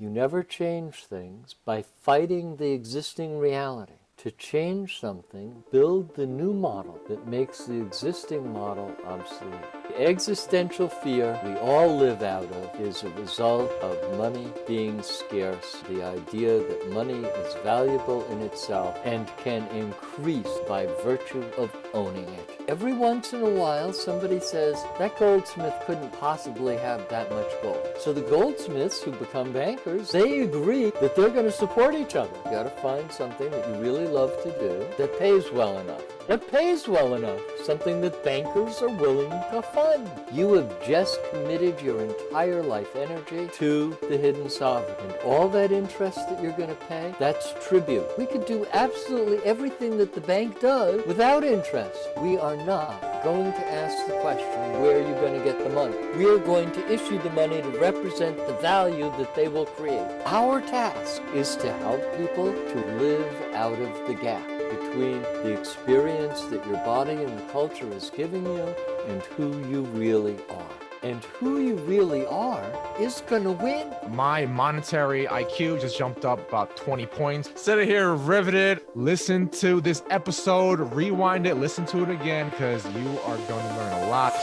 You never change things by fighting the existing reality. To change something, build the new model that makes the existing model obsolete. The existential fear we all live out of is a result of money being scarce, the idea that money is valuable in itself and can increase by virtue of owning it. Every once in a while, somebody says, that goldsmith couldn't possibly have that much gold. So the goldsmiths who become bankers, they agree that they're going to support each other. You got to find something that you really love to do that pays well enough. What pays well enough? Something that bankers are willing to fund. You have just committed your entire life energy to the hidden sovereign. And all that interest that you're going to pay, that's tribute. We could do absolutely everything that the bank does without interest. We are not going to ask the question, where are you going to get the money? We are going to issue the money to represent the value that they will create. Our task is to help people to live out of the gap between the experience that your body and the culture is giving you and who you really are. And who you really are is going to win. My monetary IQ just jumped up about 20 points. Sit here riveted, listen to this episode, rewind it, listen to it again, because you are going to learn a lot.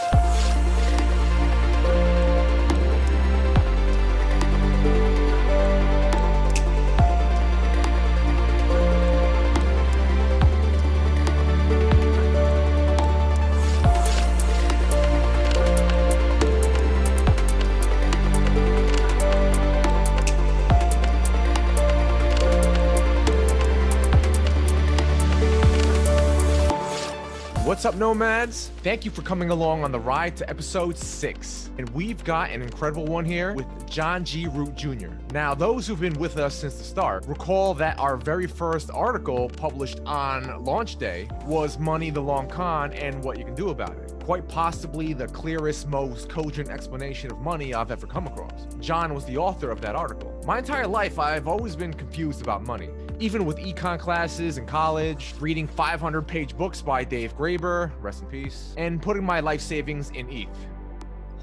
What's up, Nomads? Thank you for coming along on the ride to episode 6. And we've got an incredible one here with John G. Root Jr. Now, those who've been with us since the start recall that our very first article published on launch day was Money, the Long Con, and What You Can Do About It. Quite possibly the clearest, most cogent explanation of money I've ever come across. John was the author of that article. My entire life, I've always been confused about money. Even with econ classes in college, reading 500-page books by Dave Graeber, rest in peace, and putting my life savings in ETH,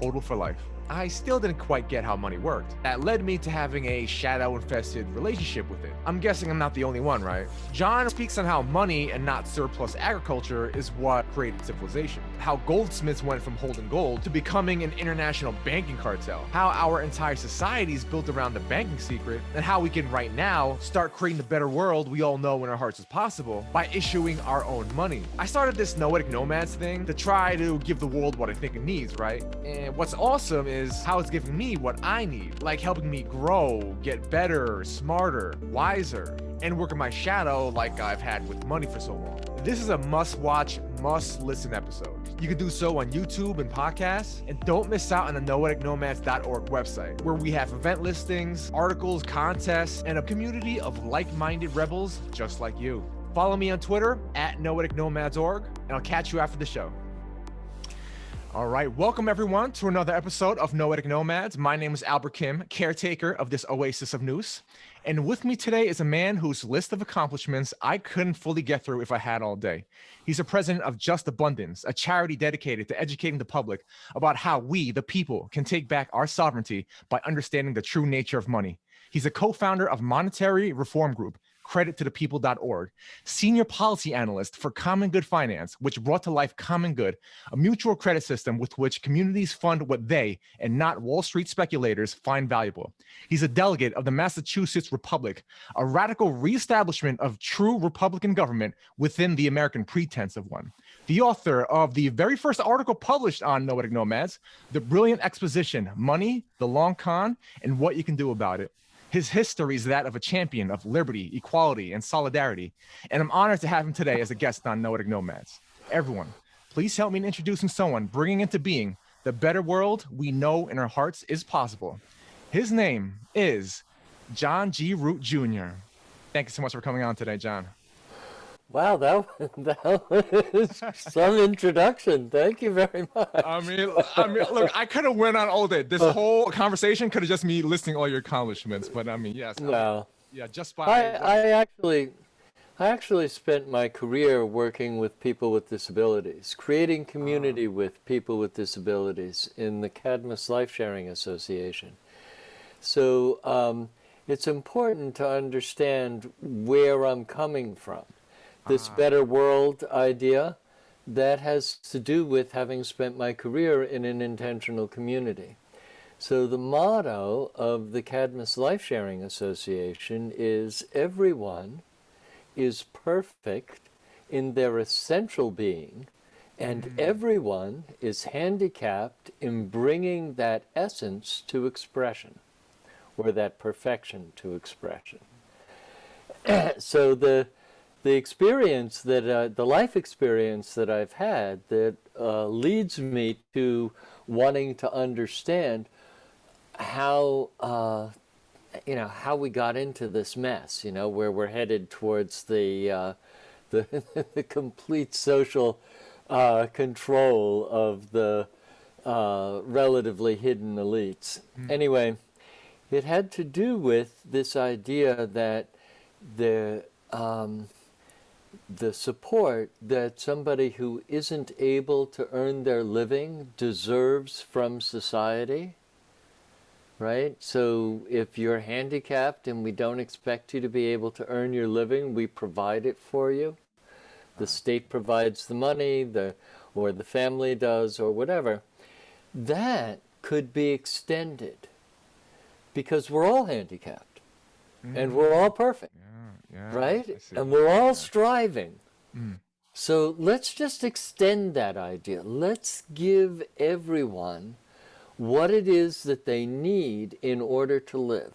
HODL for life. I still didn't quite get how money worked. That led me to having a shadow-infested relationship with it. I'm guessing I'm not the only one, right? John speaks on how money and not surplus agriculture is what created civilization. How goldsmiths went from holding gold to becoming an international banking cartel. How our entire society is built around the banking secret, and how we can right now start creating the better world we all know in our hearts is possible by issuing our own money. I started this Noetic Nomads thing to try to give the world what I think it needs, right? And what's awesome is how it's giving me what I need, like helping me grow, get better, smarter, wiser, and work in my shadow like I've had with money for so long. This is a must-watch, must-listen episode. You can do so on YouTube and podcasts, and don't miss out on the noeticnomads.org website, where we have event listings, articles, contests, and a community of like-minded rebels just like you. Follow me on Twitter at noeticnomads.org, and I'll catch you after the show. All right, welcome everyone to another episode of Noetic Nomads. My name is Albert Kim, caretaker of this oasis of news. And with me today is a man whose list of accomplishments I couldn't fully get through if I had all day. He's the president of Just Abundance, a charity dedicated to educating the public about how we, the people, can take back our sovereignty by understanding the true nature of money. He's a co-founder of Monetary Reform Group, credittothepeople.org, senior policy analyst for Common Good Finance, which brought to life Common Good, a mutual credit system with which communities fund what they, and not Wall Street speculators, find valuable. He's a delegate of the Massachusetts Republic, a radical reestablishment of true Republican government within the American pretense of one. The author of the very first article published on Noetic Nomads, the brilliant exposition, Money, the Long Con, and What You Can Do About It. His history is that of a champion of liberty, equality, and solidarity, and I'm honored to have him today as a guest on Noetic Nomads. Everyone, please help me in introducing someone bringing into being the better world we know in our hearts is possible. His name is John G. Root Jr. Thank you so much for coming on today, John. Wow, that was some introduction. Thank you very much. I mean, look, I could have went on all day. This whole conversation could have just me listing all your accomplishments, but I mean, yes. No. Yeah, just by. I actually spent my career working with people with disabilities, creating community with people with disabilities in the Cadmus Life Sharing Association. So, it's important to understand where I'm coming from. This better world idea, that has to do with having spent my career in an intentional community. So the motto of the Cadmus Life Sharing Association is everyone is perfect in their essential being, and everyone is handicapped in bringing that essence to expression, or that perfection to expression. So the experience that, the life experience that I've had that leads me to wanting to understand how, how we got into this mess, where we're headed towards the complete social control of the relatively hidden elites. Anyway, it had to do with this idea that the support that somebody who isn't able to earn their living deserves from society, right? So if you're handicapped and we don't expect you to be able to earn your living, we provide it for you. The state provides the money, or the family does, or whatever. That could be extended because we're all handicapped and we're all perfect. Right? And we're all striving. So let's just extend that idea. Let's give everyone what it is that they need in order to live.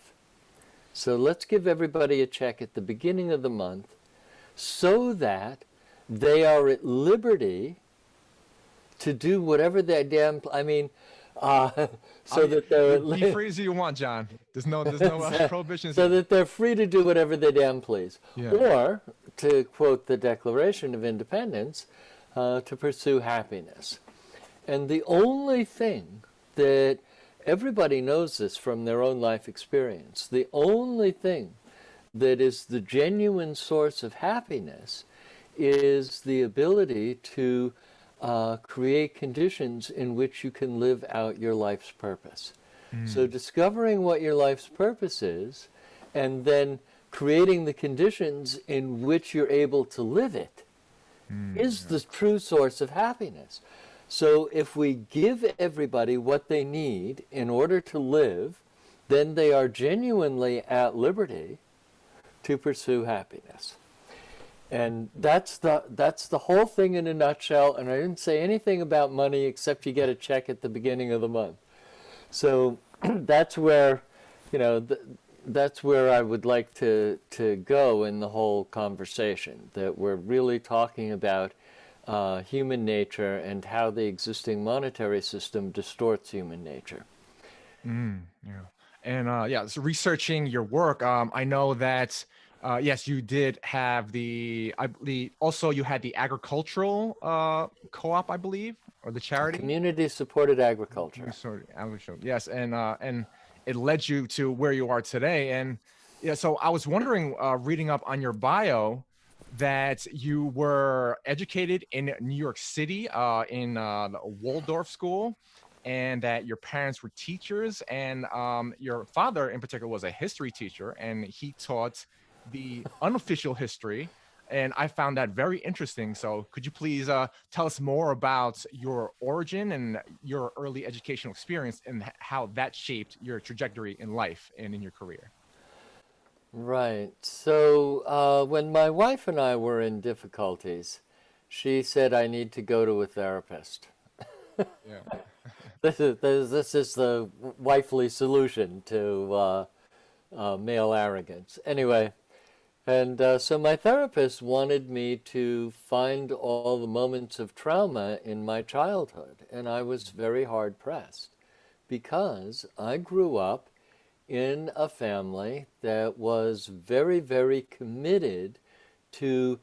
So let's give everybody a check at the beginning of the month so that they are at liberty to do whatever their damn, so that they're be free as you want, John. There's no prohibitions. So that they're free to do whatever they damn please. Yeah. Or, to quote the Declaration of Independence, to pursue happiness. And the only thing that everybody knows this from their own life experience, the only thing that is the genuine source of happiness is the ability to create conditions in which you can live out your life's purpose. So discovering what your life's purpose is, and then creating the conditions in which you're able to live it, is the true source of happiness. So if we give everybody what they need in order to live, then they are genuinely at liberty to pursue happiness. And that's the whole thing in a nutshell. And I didn't say anything about money except you get a check at the beginning of the month. So that's where, that's where I would like to go in the whole conversation. That we're really talking about human nature and how the existing monetary system distorts human nature. And so researching your work, I know that. Yes, you did have also you had the agricultural co-op, I believe, or the charity. Community-supported agriculture. Yes, and it led you to where you are today. And so I was wondering, reading up on your bio, that you were educated in New York City in the Waldorf School, and that your parents were teachers, and your father in particular was a history teacher, and he taught the unofficial history, and I found that very interesting. So could you please tell us more about your origin and your early educational experience and how that shaped your trajectory in life and in your career? Right. So when my wife and I were in difficulties, she said, I need to go to a therapist. Yeah. This is the wifely solution to male arrogance. Anyway, and so my therapist wanted me to find all the moments of trauma in my childhood, and I was very hard-pressed because I grew up in a family that was very, very committed to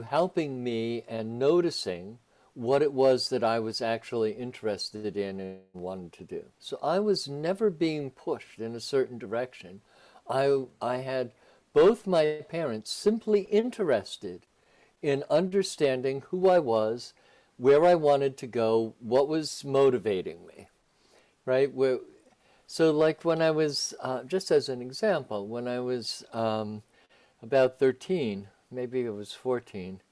helping me and noticing what it was that I was actually interested in and wanted to do. So I was never being pushed in a certain direction. I had both my parents simply interested in understanding who I was, where I wanted to go, what was motivating me, right? So like when I was, just as an example, when I was about 13, maybe it was 14,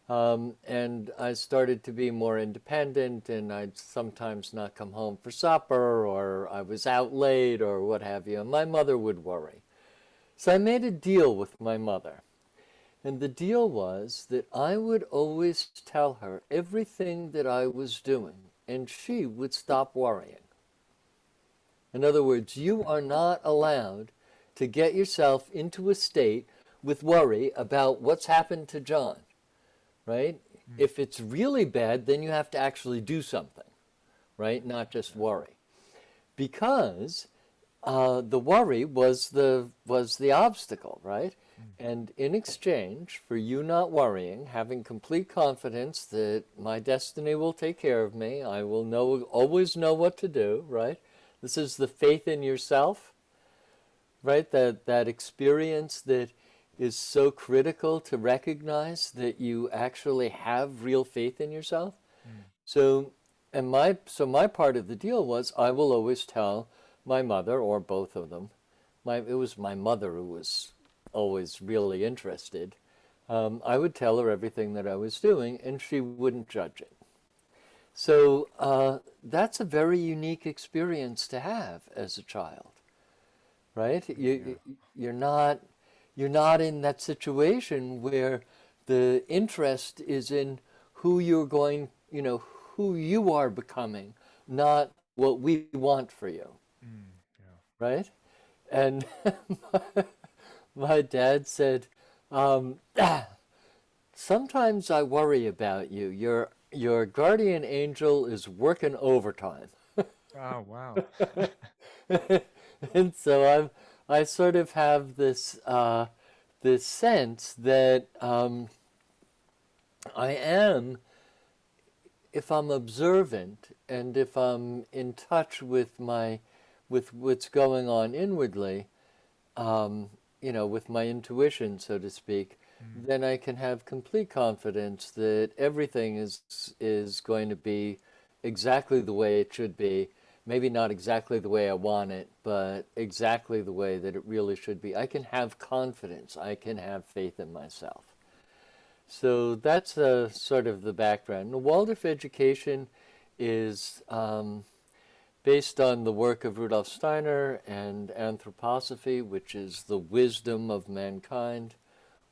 and I started to be more independent, and I'd sometimes not come home for supper, or I was out late, or what have you. And my mother would worry. So I made a deal with my mother. And the deal was that I would always tell her everything that I was doing, and she would stop worrying. In other words, you are not allowed to get yourself into a state with worry about what's happened to John, right? If it's really bad, then you have to actually do something, right? Not just worry. Because the worry was the obstacle, right? And in exchange for you not worrying, having complete confidence that my destiny will take care of me, I will always know what to do, right? This is the faith in yourself, right? That experience that is so critical to recognize that you actually have real faith in yourself. So, my part of the deal was I will always tell my mother, or both of them. It was my mother who was always really interested. I would tell her everything that I was doing, and she wouldn't judge it. So that's a very unique experience to have as a child, right? You're not in that situation where the interest is in who you're going, who you are becoming, not what we want for you, right? And my dad said, sometimes I worry about you. Your guardian angel is working overtime. Oh, wow. And so I sort of have this sense that I am, if I'm observant and if I'm in touch with what's going on inwardly, with my intuition, so to speak, then I can have complete confidence that everything is going to be exactly the way it should be. Maybe not exactly the way I want it, but exactly the way that it really should be. I can have confidence. I can have faith in myself. So that's sort of the background. The Waldorf education is based on the work of Rudolf Steiner and anthroposophy, which is the wisdom of mankind,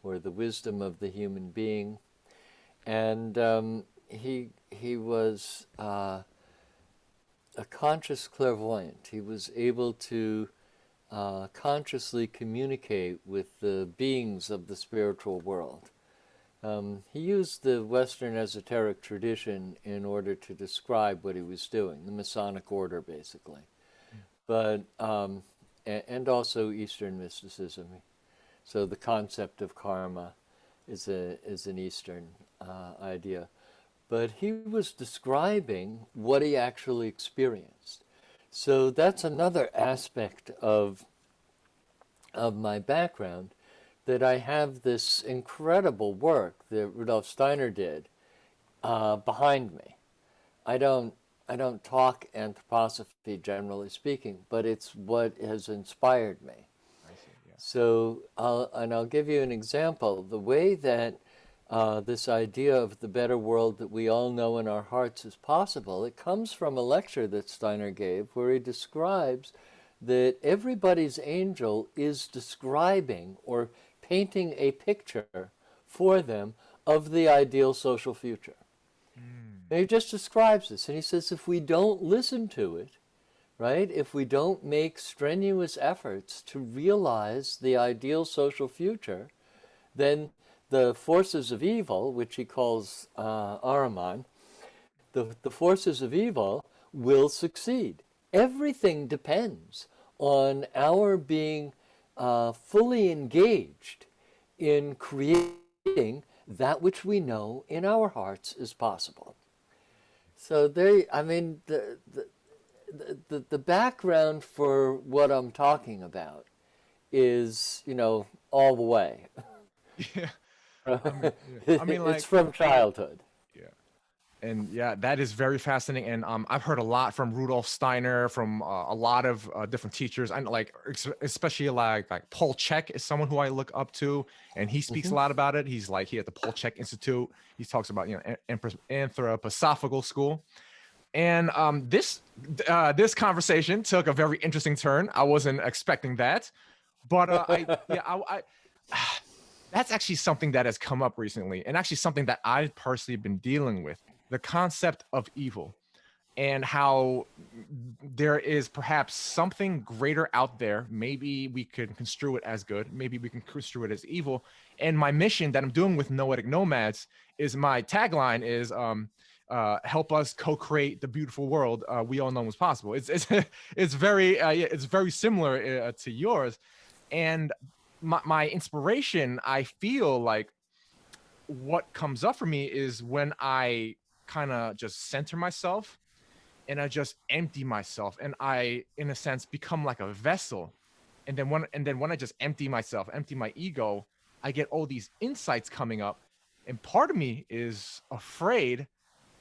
or the wisdom of the human being. And he was a conscious clairvoyant. He was able to consciously communicate with the beings of the spiritual world. He used the Western esoteric tradition in order to describe what he was doing, the Masonic order, basically, but and also Eastern mysticism. So the concept of karma is an Eastern idea, but he was describing what he actually experienced. So that's another aspect of my background, that I have this incredible work that Rudolf Steiner did behind me. I don't talk anthroposophy, generally speaking, but it's what has inspired me. I see, yeah. So I'll give you an example. The way that this idea of the better world that we all know in our hearts is possible, it comes from a lecture that Steiner gave where he describes that everybody's angel is describing or painting a picture for them of the ideal social future. And he just describes this, and he says if we don't listen to it, right, if we don't make strenuous efforts to realize the ideal social future, then the forces of evil, which he calls Ahriman, the forces of evil will succeed. Everything depends on our being fully engaged in creating that which we know in our hearts is possible. So the background for what I'm talking about is, all the way. Yeah. I mean, It's from childhood. yeah. And yeah, that is very fascinating. And I've heard a lot from Rudolf Steiner, from a lot of different teachers. And like, especially like Paul Chek is someone who I look up to, and he speaks a lot about it. He's like, he at the Paul Chek Institute. He talks about, anthroposophical school. And this conversation took a very interesting turn. I wasn't expecting that, but I that's actually something that has come up recently, and actually something that I've personally been dealing with: the concept of evil, and how there is perhaps something greater out there. Maybe we could construe it as good, maybe we can construe it as evil. And my mission that I'm doing with Noetic Nomads is, my tagline is help us co-create the beautiful world we all know is possible. It's very similar to yours. And my inspiration, I feel like what comes up for me is when I kind of just center myself and I just empty myself, and I, in a sense, become like a vessel. And then when I just empty myself, empty my ego, I get all these insights coming up. And part of me is afraid.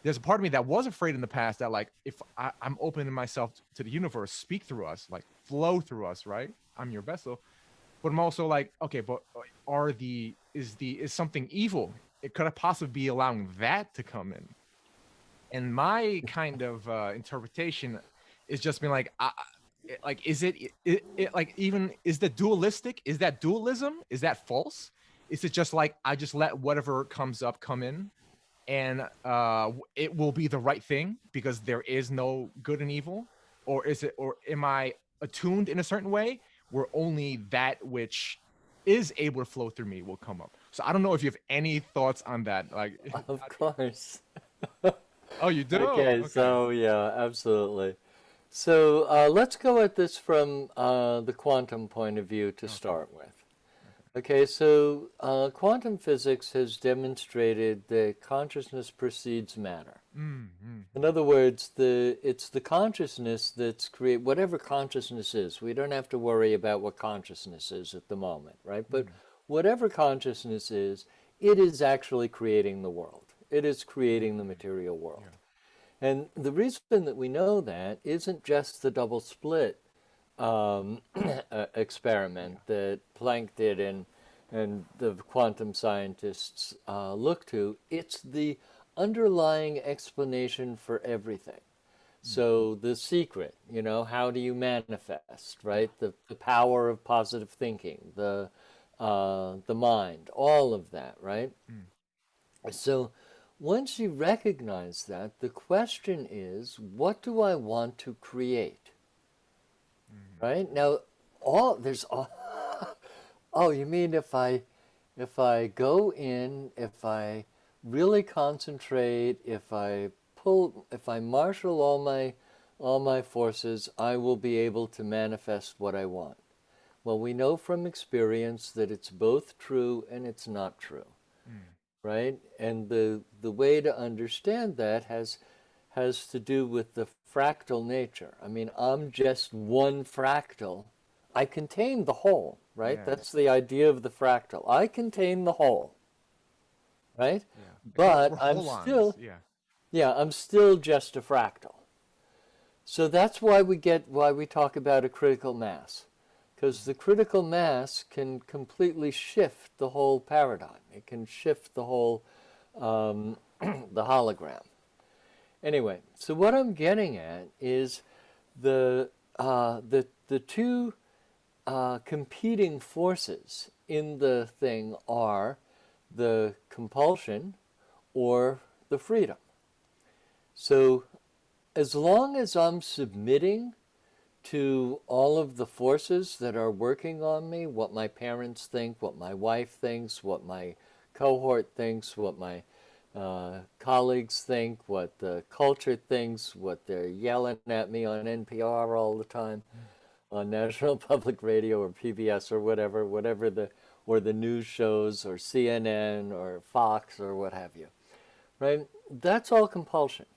There's a part of me that was afraid in the past that, like, if I'm opening myself to the universe, speak through us, like flow through us, right? I'm your vessel. But I'm also like, okay, but is something evil? It could possibly be allowing that to come in. And my kind of interpretation is just being like, like, is it like, even, is that dualistic? Is that dualism? Is that false? Is it just like, I just let whatever comes up come in, and it will be the right thing because there is no good and evil? Or is it, or am I attuned in a certain way where only that which is able to flow through me will come up? So I don't know if you have any thoughts on that. Like, Of course. oh, you do? Okay, so yeah, absolutely. So let's go at this from the quantum point of view to start with. Okay, so quantum physics has demonstrated that consciousness precedes matter. In other words, it's the consciousness that's whatever consciousness is. We don't have to worry about what consciousness is at the moment, right? But whatever consciousness is, it is actually creating the world. It is creating the material world. And the reason that we know that isn't just the double split experiment that Planck did and the quantum scientists look to. It's the underlying explanation for everything. So the secret, how do you manifest, right? The power of positive thinking, the mind, all of that, right? So once you recognize that, the question is, what do I want to create? Right? Now, oh, you mean if I go in, if I really concentrate, if I marshal all my forces, I will be able to manifest what I want. Well, we know from experience that it's both true and it's not true. Right? And the way to understand that has to do with the fractal nature. I mean, I'm just one fractal. I contain the whole, right? Yeah. That's the idea of the fractal. I contain the whole, right? Yeah. But I'm still just a fractal. So that's why we talk about a critical mass. Because the critical mass can completely shift the whole paradigm. It can shift the whole, the hologram. Anyway, so what I'm getting at is the two competing forces in the thing are the compulsion or the freedom. So as long as I'm submitting to all of the forces that are working on me, what my parents think, what my wife thinks, what my cohort thinks, what my colleagues think, what the culture thinks, what they're yelling at me on NPR all the time, on National Public Radio or PBS or whatever or the news shows or CNN or Fox or what have you, right? That's all compulsion.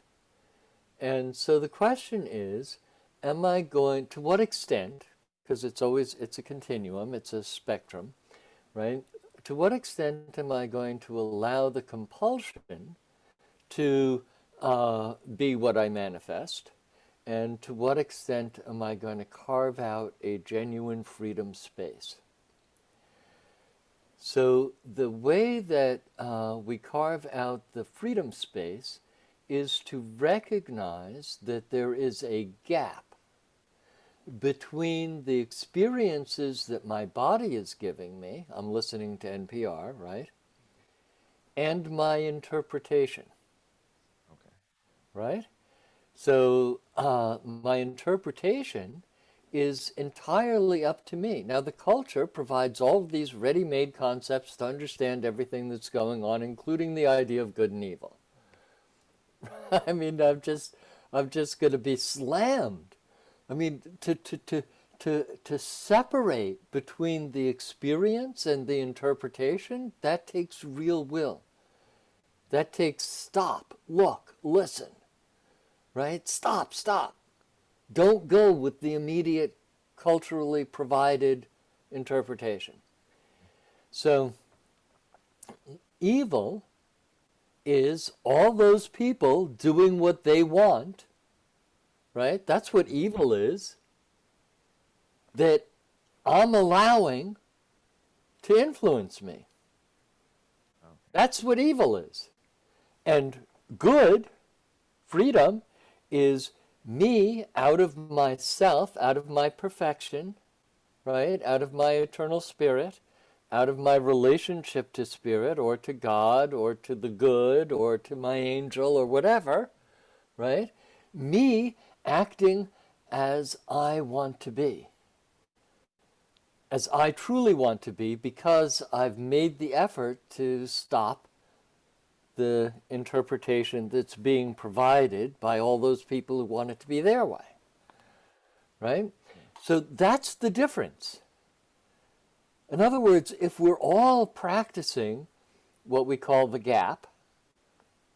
And so the question is, am I going, to what extent, because it's a continuum, it's a spectrum, right? To what extent am I going to allow the compulsion to be what I manifest? And to what extent am I going to carve out a genuine freedom space? So the way that we carve out the freedom space is to recognize that there is a gap between the experiences that my body is giving me, I'm listening to NPR, right, and my interpretation, Okay. right? So my interpretation is entirely up to me. Now, the culture provides all of these ready-made concepts to understand everything that's going on, including the idea of good and evil. I mean, I'm just going to be slammed. I mean, to separate between the experience and the interpretation, that takes real will. That takes stop, look, listen, right? Stop, stop. Don't go with the immediate culturally provided interpretation. So, evil is all those people doing what they want, right? That's what evil is, that I'm allowing to influence me. Okay. That's what evil is. And good, freedom, is me out of myself, out of my perfection, right? Out of my eternal spirit, out of my relationship to spirit or to God or to the good or to my angel or whatever, right? Me acting as I want to be, as I truly want to be, because I've made the effort to stop the interpretation that's being provided by all those people who want it to be their way, right? So that's the difference. In other words, if we're all practicing what we call the gap,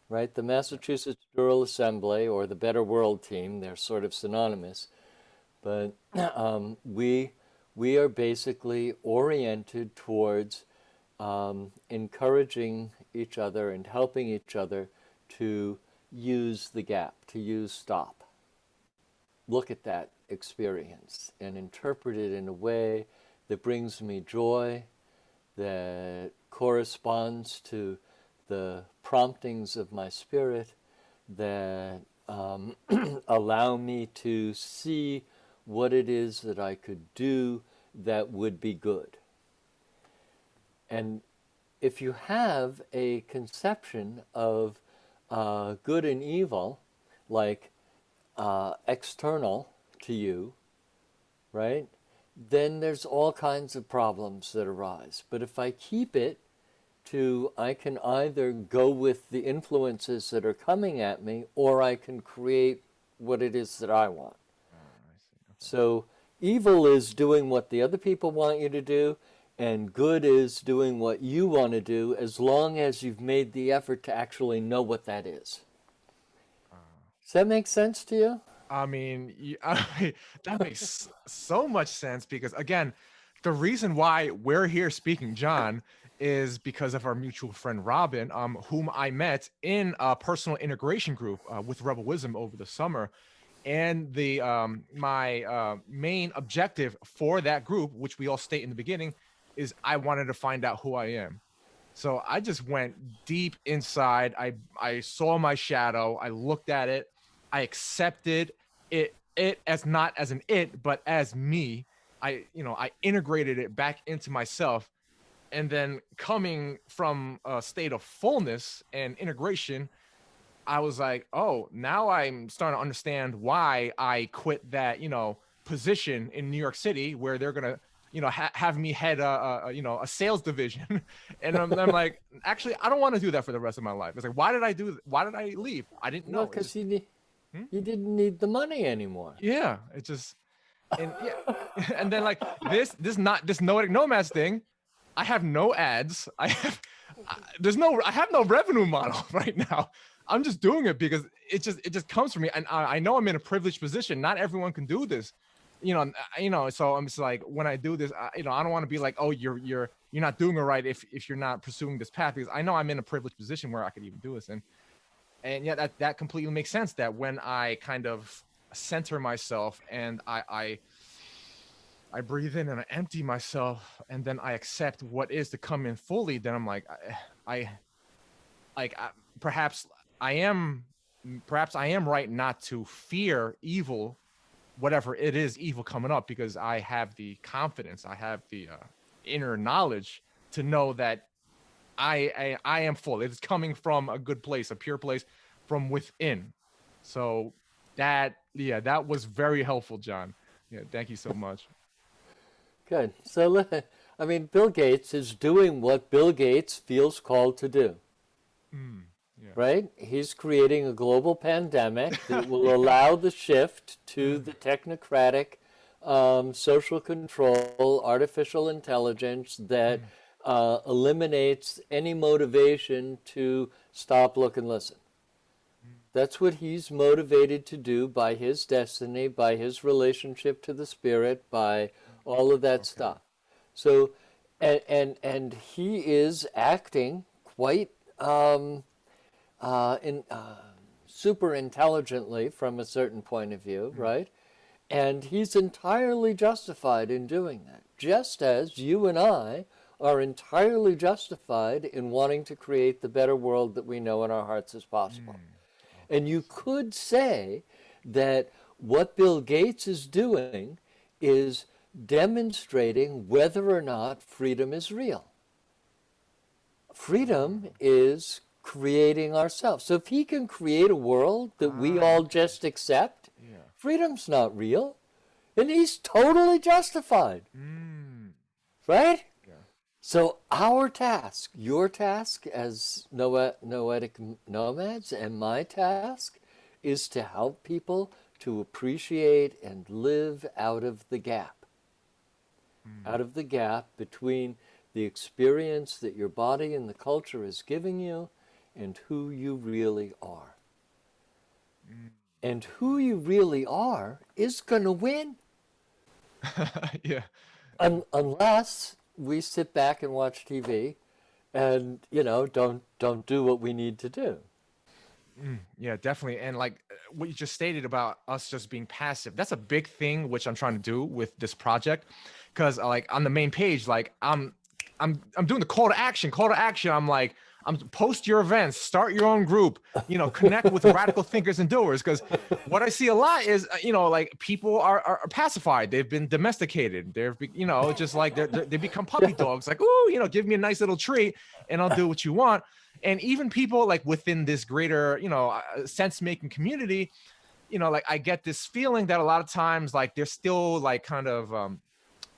right? The Massachusetts General Assembly or the Better World Team, they're sort of synonymous, but we are basically oriented towards encouraging each other and helping each other to use the gap, to use stop. Look at that experience and interpret it in a way that brings me joy, that corresponds to the promptings of my spirit, that allow me to see what it is that I could do that would be good. And if you have a conception of good and evil, like external to you, right? Then there's all kinds of problems that arise. But if I keep it to, I can either go with the influences that are coming at me, or I can create what it is that I want. I see. Okay. So evil is doing what the other people want you to do, and good is doing what you want to do, as long as you've made the effort to actually know what that is. Does that make sense to you? I mean, that makes so much sense because, again, the reason why we're here speaking, John, is because of our mutual friend Robin, whom I met in a personal integration group with Rebel Wisdom over the summer. And the my main objective for that group, which we all state in the beginning, is I wanted to find out who I am. So I just went deep inside. I saw my shadow. I looked at it. I accepted it as not as an it, but as me. I integrated it back into myself. And then coming from a state of fullness and integration, I was like, oh, now I'm starting to understand why I quit that, position in New York City where they're going to, have me head a sales division. And I'm like, actually, I don't want to do that for the rest of my life. It's like, why did I leave? I didn't know. Well, because you didn't need the money anymore. Yeah, it just, and yeah. And then like this Noetic Nomads thing, I have no ads. I have no revenue model right now. I'm just doing it because it just comes from me. And I know I'm in a privileged position. Not everyone can do this, so I'm just like, when I do this, I don't want to be like, oh, you're not doing it right if you're not pursuing this path, because I know I'm in a privileged position where I could even do this. And And yeah, that completely makes sense, that when I kind of center myself and I breathe in and I empty myself and then I accept what is to come in fully, then I'm like, I like perhaps I am perhaps I am right not to fear evil, whatever it is, evil coming up, because I have the confidence, I have the inner knowledge to know that I am full. It's coming from a good place, a pure place from within. So that was very helpful, John. Yeah, thank you so much. Good. So, I mean, Bill Gates is doing what Bill Gates feels called to do, Yeah. right? He's creating a global pandemic that will Yeah. allow the shift to the technocratic social control, artificial intelligence that eliminates any motivation to stop, look, and listen. That's what he's motivated to do by his destiny, by his relationship to the spirit, by all of that stuff. So, and he is acting quite super intelligently from a certain point of view, right? And he's entirely justified in doing that, just as you and I are entirely justified in wanting to create the better world that we know in our hearts is possible. And you could say that what Bill Gates is doing is demonstrating whether or not freedom is real. Freedom is creating ourselves. So if he can create a world that we all just accept, freedom's not real. And he's totally justified. Right? So our task, your task as Noetic Nomads, and my task is to help people to appreciate and live out of the gap. Out of the gap between the experience that your body and the culture is giving you and who you really are. And who you really are is going to win. Yeah. Unless we sit back and watch TV and, don't do what we need to do. Yeah, definitely. And like what you just stated about us just being passive, that's a big thing which I'm trying to do with this project. Because like on the main page, like I'm doing the call to action. I'm like, post your events, start your own group, connect with radical thinkers and doers. Because what I see a lot is, like people are pacified. They've been domesticated. They're, just like they become puppy dogs. Like, ooh, give me a nice little treat and I'll do what you want. And even people like within this greater, sense-making community, like I get this feeling that a lot of times, like they're still like kind of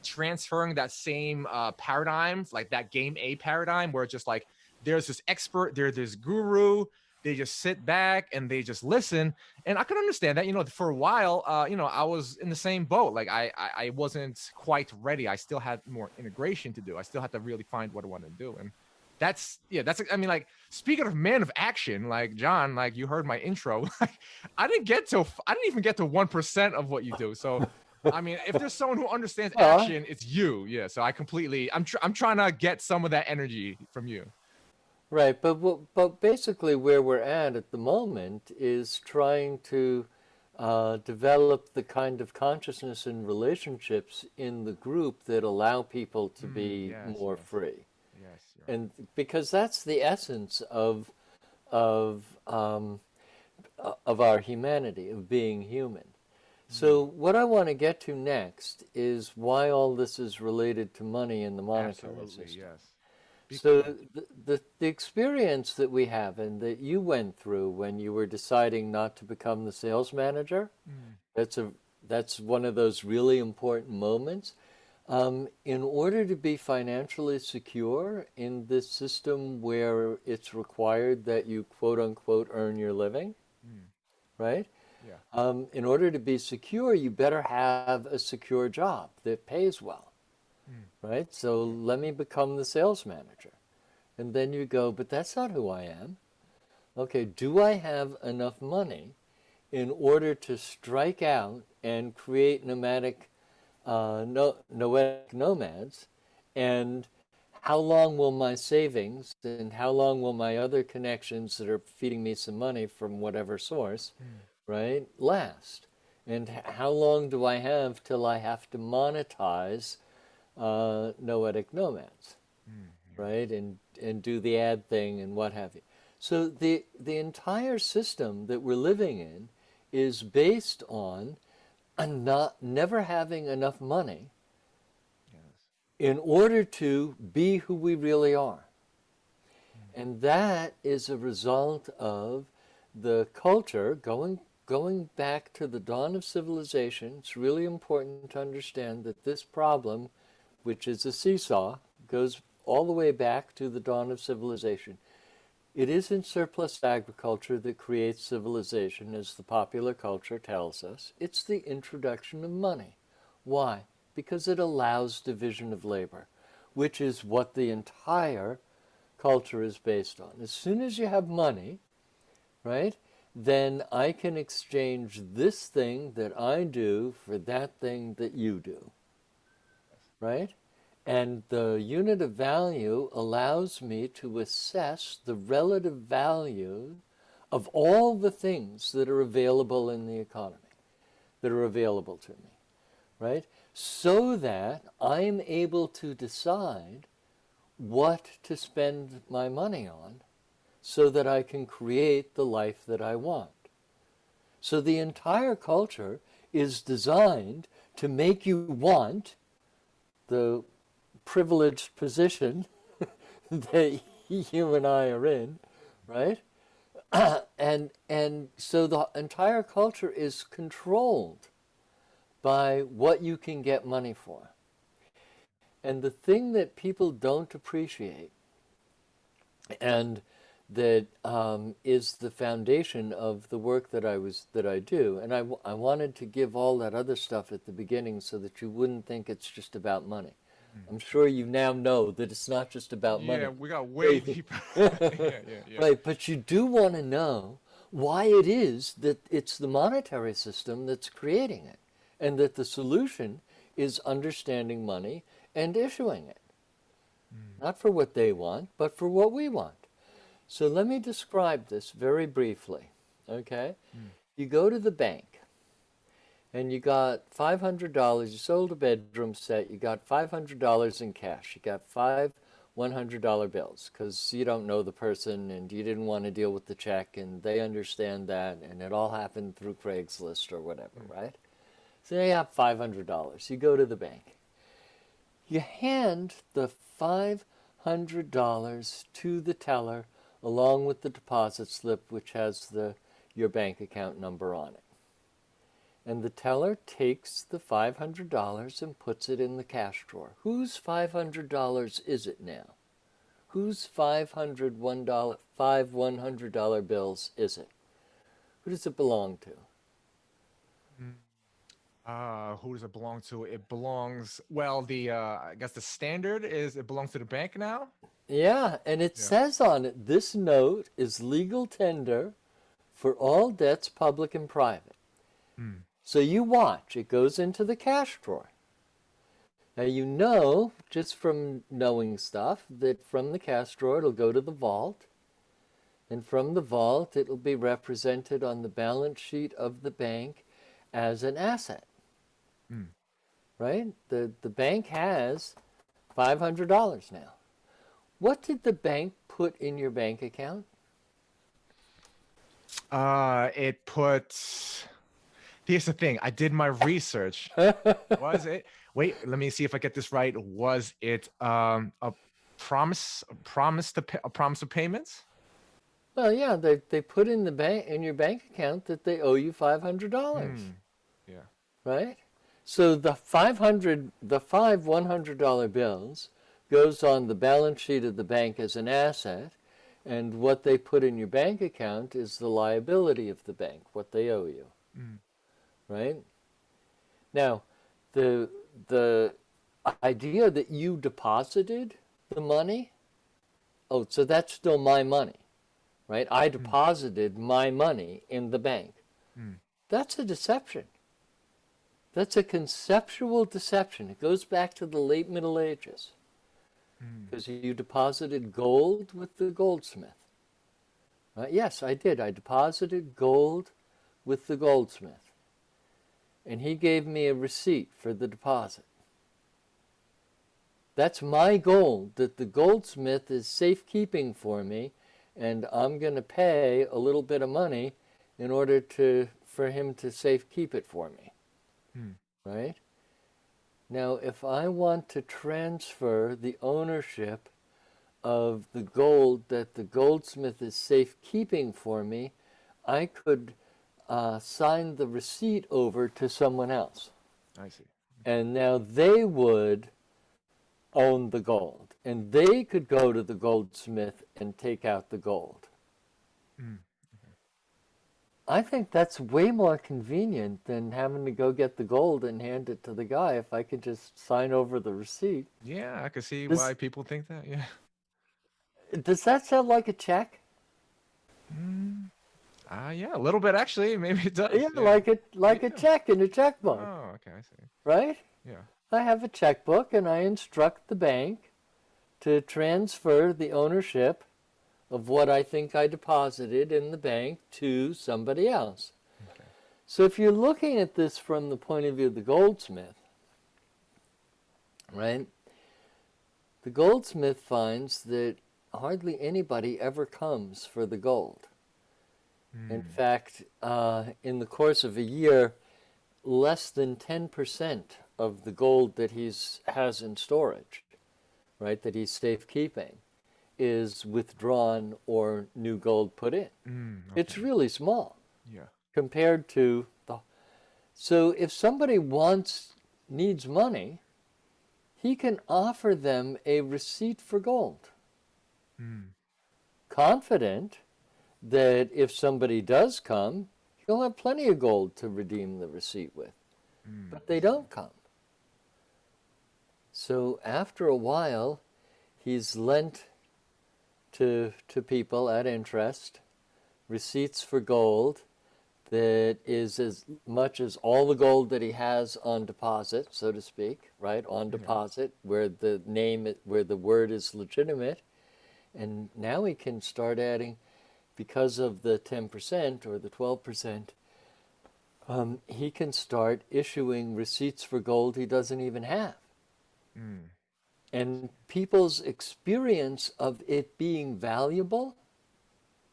transferring that same paradigm, like that game A paradigm, where it's just like there's this expert, there's this guru, they just sit back and they just listen. And I can understand that, for a while, I was in the same boat. Like I wasn't quite ready. I still had more integration to do. I still had to really find what I want to do. And that's, I mean, like, speaking of man of action, like John, like you heard my intro, like I didn't even get to 1% of what you do. So I mean, if there's someone who understands action, it's you. Yeah. So I'm trying to get some of that energy from you. Right. But basically where we're at the moment is trying to develop the kind of consciousness and relationships in the group that allow people to be more free. Yes. And because that's the essence of our humanity, of being human. So what I want to get to next is why all this is related to money in the monetary system. Yes. So the experience that we have and that you went through when you were deciding not to become the sales manager, that's one of those really important moments. In order to be financially secure in this system where it's required that you quote unquote earn your living, right? Yeah. In order to be secure, you better have a secure job that pays well, right? So let me become the sales manager. And then you go, but that's not who I am. Okay, do I have enough money in order to strike out and create Noetic Nomads? And how long will my savings and how long will my other connections that are feeding me some money from whatever source, right, last? And how long do I have till I have to monetize Noetic Nomads, right? And do the ad thing and what have you. So the entire system that we're living in is based on never having enough money in order to be who we really are. And that is a result of the culture going back to the dawn of civilization. It's really important to understand that this problem, which is a seesaw, goes all the way back to the dawn of civilization. It isn't surplus agriculture that creates civilization, as the popular culture tells us. It's the introduction of money. Why? Because it allows division of labor, which is what the entire culture is based on. As soon as you have money, right, then I can exchange this thing that I do for that thing that you do, right? And the unit of value allows me to assess the relative value of all the things that are available in the economy, that are available to me, right? So that I'm able to decide what to spend my money on so that I can create the life that I want. So the entire culture is designed to make you want the privileged position that you and I are in, right? And so the entire culture is controlled by what you can get money for. And the thing that people don't appreciate, and that is the foundation of the work that I do, and I wanted to give all that other stuff at the beginning so that you wouldn't think it's just about money. I'm sure you now know that it's not just about money. Yeah, we got way deeper. Yeah. Right, but you do want to know why it is that it's the monetary system that's creating it, and that the solution is understanding money and issuing it. Not for what they want, but for what we want. So let me describe this very briefly, okay? You go to the bank, and you got $500, you sold a bedroom set, you got $500 in cash. You got 5 $100 bills, because you don't know the person, and you didn't want to deal with the check, and they understand that, and it all happened through Craigslist or whatever, right? So you have $500. You go to the bank. You hand the $500 to the teller along with the deposit slip, which has your bank account number on it. And the teller takes the $500 and puts it in the cash drawer. Whose $500 is it now? Whose five $100 bills is it? Who does it belong to? Who does it belong to? It belongs, well, I guess the standard is it belongs to the bank now? Yeah, and it says on it, this note is legal tender for all debts, public and private. So you watch, it goes into the cash drawer. Now you know, just from knowing stuff, that from the cash drawer it'll go to the vault, and from the vault it'll be represented on the balance sheet of the bank as an asset. Right? The bank has $500 now. What did the bank put in your bank account? It puts... Here's the thing. I did my research. Was it? Wait, let me see if I get this right. Was it a promise of payments? Well, yeah, they put in your bank account that they owe you $500. Yeah. Right? So the five $100 bills goes on the balance sheet of the bank as an asset, and what they put in your bank account is the liability of the bank, what they owe you. Right? Now, the idea that you deposited the money, oh, so that's still my money, right? I deposited my money in the bank. That's a deception. That's a conceptual deception. It goes back to the late Middle Ages, because you deposited gold with the goldsmith. Yes, I did. I deposited gold with the goldsmith. And he gave me a receipt for the deposit. That's my gold that the goldsmith is safekeeping for me, and I'm going to pay a little bit of money in order for him to safekeep it for me. Right? Now, if I want to transfer the ownership of the gold that the goldsmith is safekeeping for me, I could sign the receipt over to someone else. I see. And now they would own the gold, and they could go to the goldsmith and take out the gold. I think that's way more convenient than having to go get the gold and hand it to the guy if I could just sign over the receipt. Yeah, I can see why people think that. Yeah. Does that sound like a check? Yeah, a little bit actually. Maybe it does. Yeah, like a check in a checkbook. Oh, okay, I see. Right? Yeah. I have a checkbook and I instruct the bank to transfer the ownership of what I think I deposited in the bank to somebody else. Okay. So if you're looking at this from the point of view of the goldsmith, right? The goldsmith finds that hardly anybody ever comes for the gold. In fact, in the course of a year, less than 10% of the gold that has in storage, right, that he's safekeeping, is withdrawn or new gold put in. Okay. It's really small. Yeah. Compared to the... So if somebody needs money, he can offer them a receipt for gold. Confident that if somebody does come, he'll have plenty of gold to redeem the receipt with. But they don't come. So after a while, he's lent to people at interest receipts for gold that is as much as all the gold that he has on deposit, so to speak, right? On deposit, where the word is legitimate. And now he can start adding, because of the 10% or the 12%, he can start issuing receipts for gold he doesn't even have. And people's experience of it being valuable,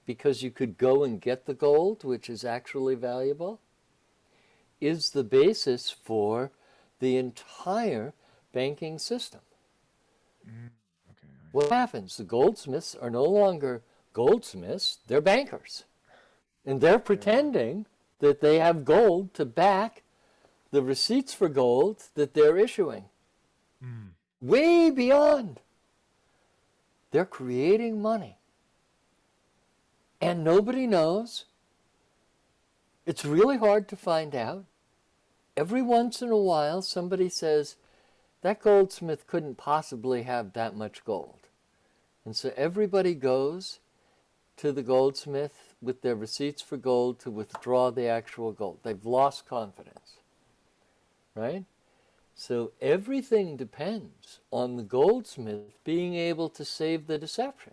because you could go and get the gold, which is actually valuable, is the basis for the entire banking system. Okay. What happens? The goldsmiths are no longer goldsmiths, they're bankers. And they're pretending that they have gold to back the receipts for gold that they're issuing. Way beyond. They're creating money. And nobody knows. It's really hard to find out. Every once in a while, somebody says, that goldsmith couldn't possibly have that much gold. And so everybody goes to the goldsmith with their receipts for gold to withdraw the actual gold. They've lost confidence, right? So everything depends on the goldsmith being able to save the deception.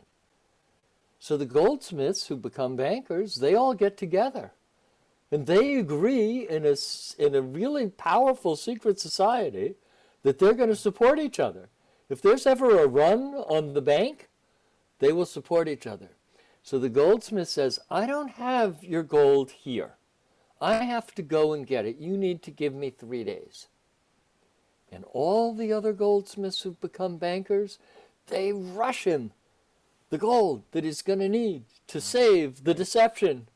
So the goldsmiths who become bankers, they all get together. And they agree in a really powerful secret society that they're going to support each other. If there's ever a run on the bank, they will support each other. So the goldsmith says, I don't have your gold here. I have to go and get it. You need to give me 3 days. And all the other goldsmiths who've become bankers, they rush him the gold that he's going to need to save the deception.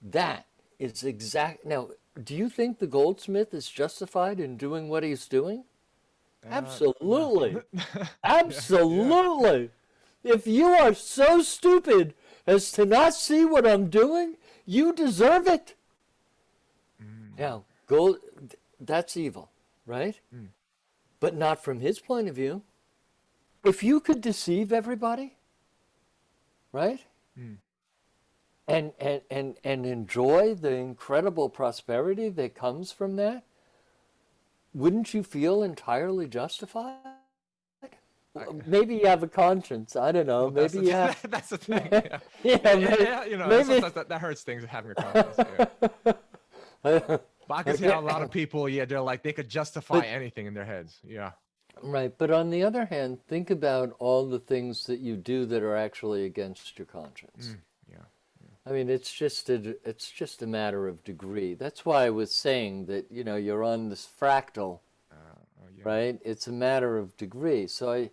That is exact. Now, do you think the goldsmith is justified in doing what he's doing? Absolutely. Absolutely. If you are so stupid as to not see what I'm doing, you deserve it. Now, gold, that's evil, right? But not from his point of view. If you could deceive everybody, right? And enjoy the incredible prosperity that comes from that, wouldn't you feel entirely justified? Maybe you have a conscience. I don't know. Well, Maybe you have. that's the thing. Yeah, Yeah, you know, maybe. sometimes that hurts things having a conscience. Yeah. But I can see how a lot of people, yeah, they're like they could justify anything in their heads. Yeah. Right, but on the other hand, think about all the things that you do that are actually against your conscience. Yeah. I mean, it's just a matter of degree. That's why I was saying that, you know, you're on this fractal, Yeah. right? It's a matter of degree. So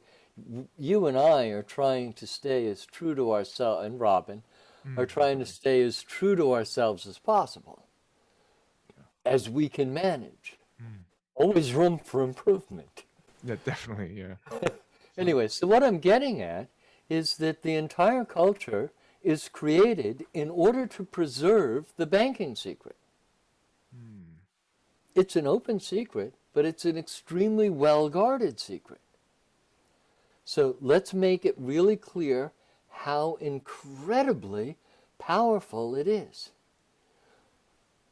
you and I are trying to stay as true to ourselves, and Robin are trying to stay as true to ourselves as possible, as we can manage. Always room for improvement. Yeah, definitely. Yeah. Anyway, so what I'm getting at is that the entire culture is created in order to preserve the banking secret. It's an open secret, but it's an extremely well-guarded secret. So let's make it really clear how incredibly powerful it is.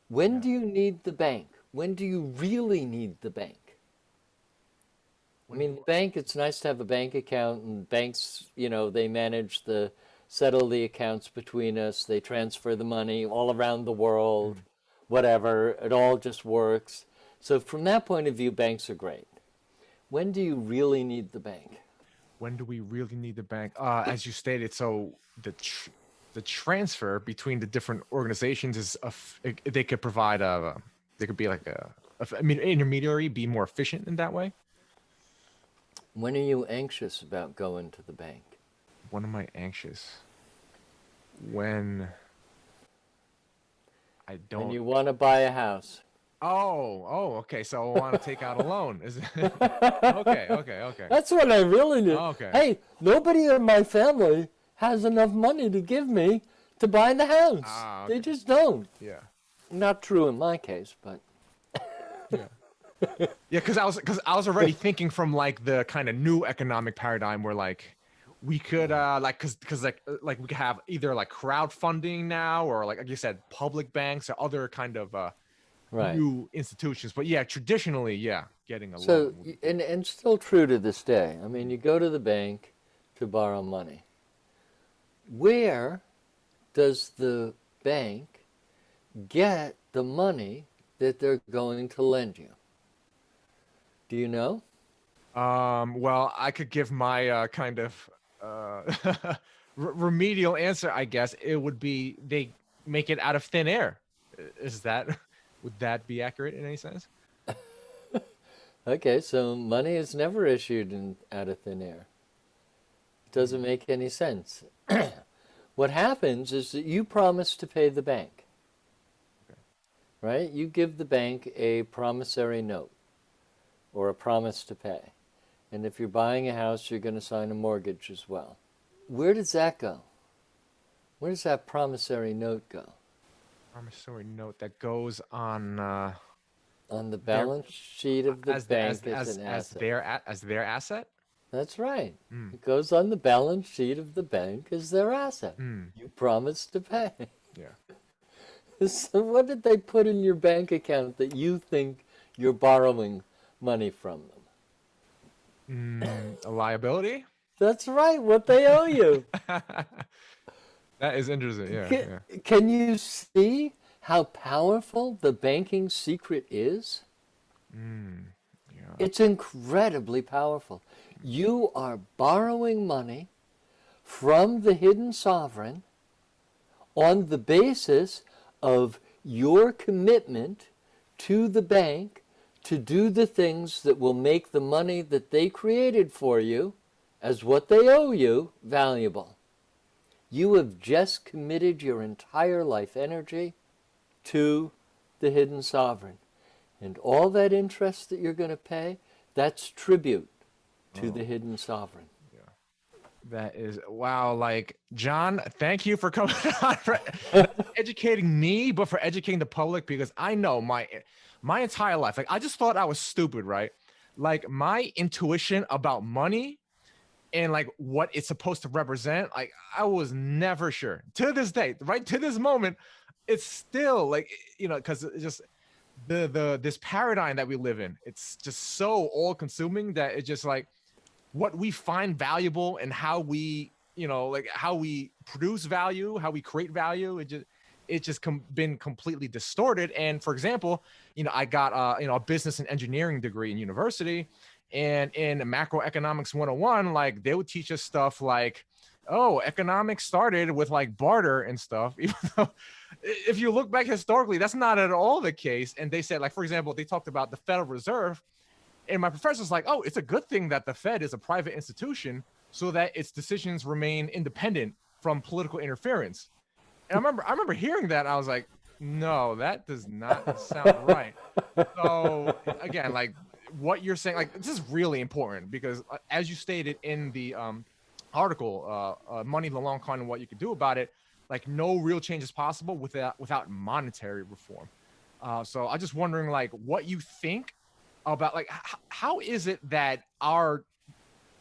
When do you need the bank? When do you really need the bank? I mean, the bank, it's nice to have a bank account, and banks, you know, they manage settle the accounts between us, they transfer the money all around the world, whatever, it all just works. So from that point of view, banks are great. When do you really need the bank? When do we really need the bank? As you stated, so the transfer between the different organizations is they could provide they could be like an intermediary, be more efficient in that way. When are you anxious about going to the bank? When am I anxious? When I don't. When you want to buy a house. Oh, okay. So I want to take out a loan. Is it? Okay. That's what I really need. Okay. Hey, nobody in my family has enough money to give me to buy the house. Okay. They just don't. Yeah. Not true in my case, but. Yeah, because I was already thinking from like the kind of new economic paradigm where like we could because like we could have either like crowdfunding now or like you said public banks or other kind of new institutions. But yeah, traditionally, getting a loan. And still true to this day. I mean, you go to the bank to borrow money. Where does the bank get the money that they're going to lend you? Do you know? Well, I could give my kind of remedial answer, I guess. It would be they make it out of thin air. Would that be accurate in any sense? Okay, so money is never issued out of thin air. It doesn't make any sense. What happens is that you promise to pay the bank. Okay. Right? You give the bank a promissory note or a promise to pay. And if you're buying a house, you're going to sign a mortgage as well. Where does that go? Where does that promissory note go? Promissory note that goes on the balance sheet of the bank as an asset. As their asset? That's right. It goes on the balance sheet of the bank as their asset. You promise to pay. Yeah. So what did they put in your bank account that you think you're borrowing money from them? A liability? That's right, what they owe you. That is interesting, yeah. Can you see how powerful the banking secret is? Yeah. It's incredibly powerful. You are borrowing money from the hidden sovereign on the basis of your commitment to the bank to do the things that will make the money that they created for you as what they owe you valuable. You have just committed your entire life energy to the hidden sovereign. And all that interest that you're going to pay, that's tribute to the hidden sovereign. Yeah. That is, wow, like, John, thank you for coming on, for educating me, but for educating the public, because I know my entire life, like, I just thought I was stupid, right? Like, my intuition about money and like what it's supposed to represent, like I was never sure. To this day, right to this moment, it's still like, you know, because it's just this paradigm that we live in, it's just so all consuming that it's just like what we find valuable and how we, like how we produce value, how we create value. It's just been completely distorted. And for example, I got a business and engineering degree in university, and in macroeconomics 101, like they would teach us stuff like, oh, economics started with like barter and stuff, even though if you look back historically, that's not at all the case. And they said, like, for example, they talked about the Federal Reserve, and my professor's like, oh, it's a good thing that the Fed is a private institution so that its decisions remain independent from political interference. And I remember hearing that, and I was like, no, that does not sound right. So again, like what you're saying, like this is really important because as you stated in the article, Money, the Long Con, and What You Could Do About It, like no real change is possible without monetary reform. So I'm just wondering, like, what you think about, like, how is it that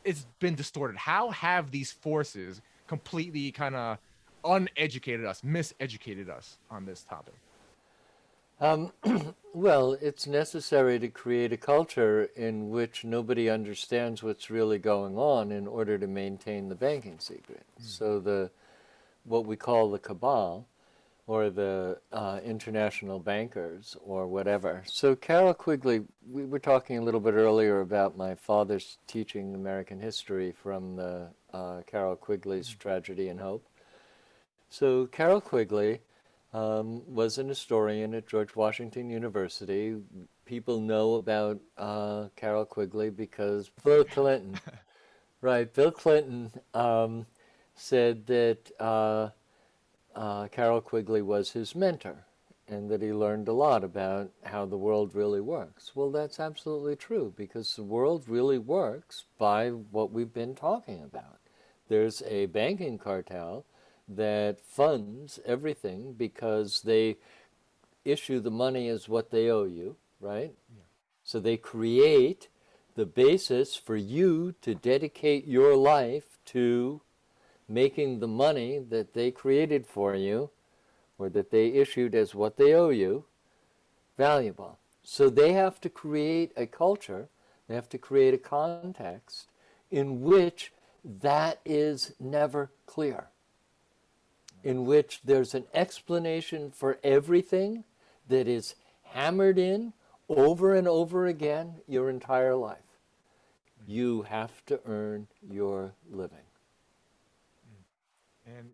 it's been distorted? How have these forces completely kind of miseducated us on this topic? Well, it's necessary to create a culture in which nobody understands what's really going on in order to maintain the banking secret. So what we call the cabal, or the international bankers, or whatever. So Carroll Quigley, we were talking a little bit earlier about my father's teaching American history from the Carroll Quigley's Tragedy and Hope. So Carroll Quigley was an historian at George Washington University. People know about Carroll Quigley because Bill Clinton, right? Bill Clinton said that Carroll Quigley was his mentor and that he learned a lot about how the world really works. Well, that's absolutely true because the world really works by what we've been talking about. There's a banking cartel that funds everything because they issue the money as what they owe you, right? Yeah. So they create the basis for you to dedicate your life to making the money that they created for you, or that they issued as what they owe you, valuable. So they have to create a culture, they have to create a context in which that is never clear, in which there's an explanation for everything that is hammered in over and over again your entire life. You have to earn your living.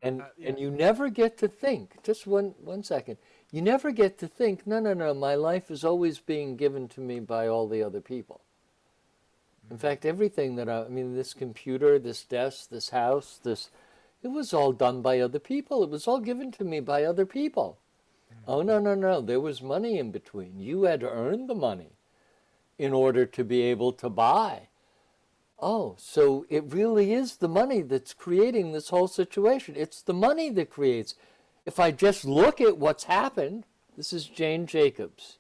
And you never get to think, just one second, you never get to think, no, my life is always being given to me by all the other people. In fact, everything that this computer, this desk, this house, it was all done by other people. It was all given to me by other people. Oh, no, there was money in between. You had to earn the money in order to be able to buy. Oh, so it really is the money that's creating this whole situation. It's the money that creates. If I just look at what's happened, this is Jane Jacobs.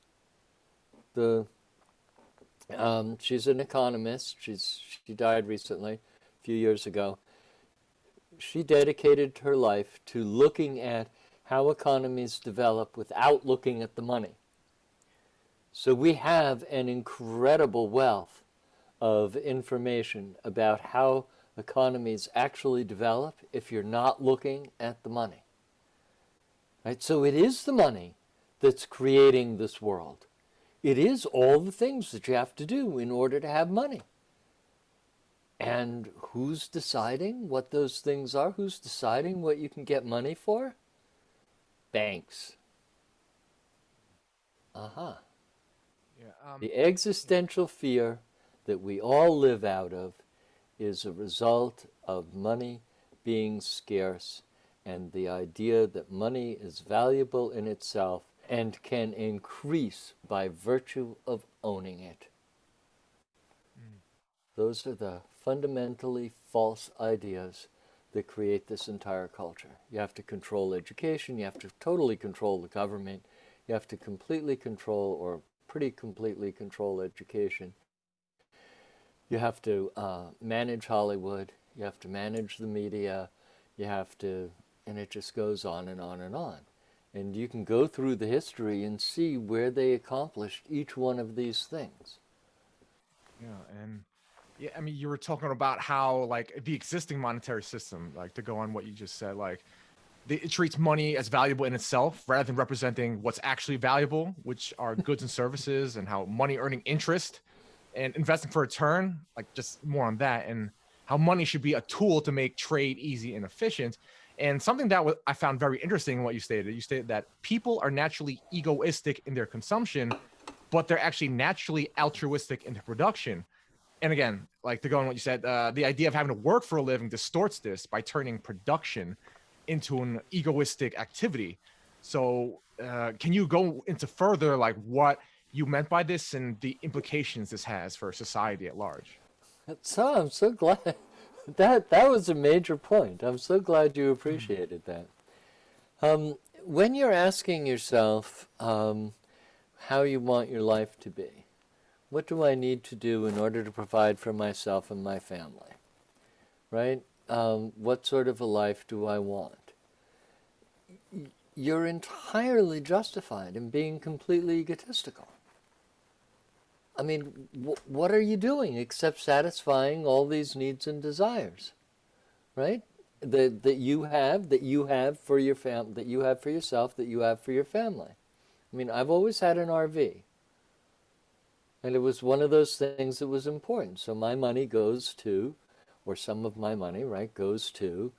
She's an economist. She died recently, a few years ago. She dedicated her life to looking at how economies develop without looking at the money. So we have an incredible wealth of information about how economies actually develop if you're not looking at the money. Right? So it is the money that's creating this world. It is all the things that you have to do in order to have money. And who's deciding what those things are? Who's deciding what you can get money for? Banks. Aha. Yeah, the existential fear that we all live out of is a result of money being scarce and the idea that money is valuable in itself and can increase by virtue of owning it. Those are the fundamentally false ideas that create this entire culture. You have to control education, you have to totally control the government, you have to completely control or pretty completely control education. You have to manage Hollywood, you have to manage the media, you have to, and it just goes on and on and on. And you can go through the history and see where they accomplished each one of these things. Yeah, and Yeah, I mean, you were talking about how like the existing monetary system, like to go on what you just said, like it treats money as valuable in itself rather than representing what's actually valuable, which are goods and services, and how money earning interest and investing for return, like just more on that, and how money should be a tool to make trade easy and efficient. And something that I found very interesting in what you stated that people are naturally egoistic in their consumption, but they're actually naturally altruistic in their production. And again, like to go on what you said, the idea of having to work for a living distorts this by turning production into an egoistic activity. So can you go into further like what you meant by this and the implications this has for society at large? So I'm so glad that was a major point. I'm so glad you appreciated that. When you're asking yourself how you want your life to be, what do I need to do in order to provide for myself and my family, right? What sort of a life do I want? You're entirely justified in being completely egotistical. I mean, what are you doing except satisfying all these needs and desires, right? That you have for your that you have for yourself, that you have for your family. I mean, I've always had an RV, and it was one of those things that was important. So my money goes to, or some of my money, right, goes to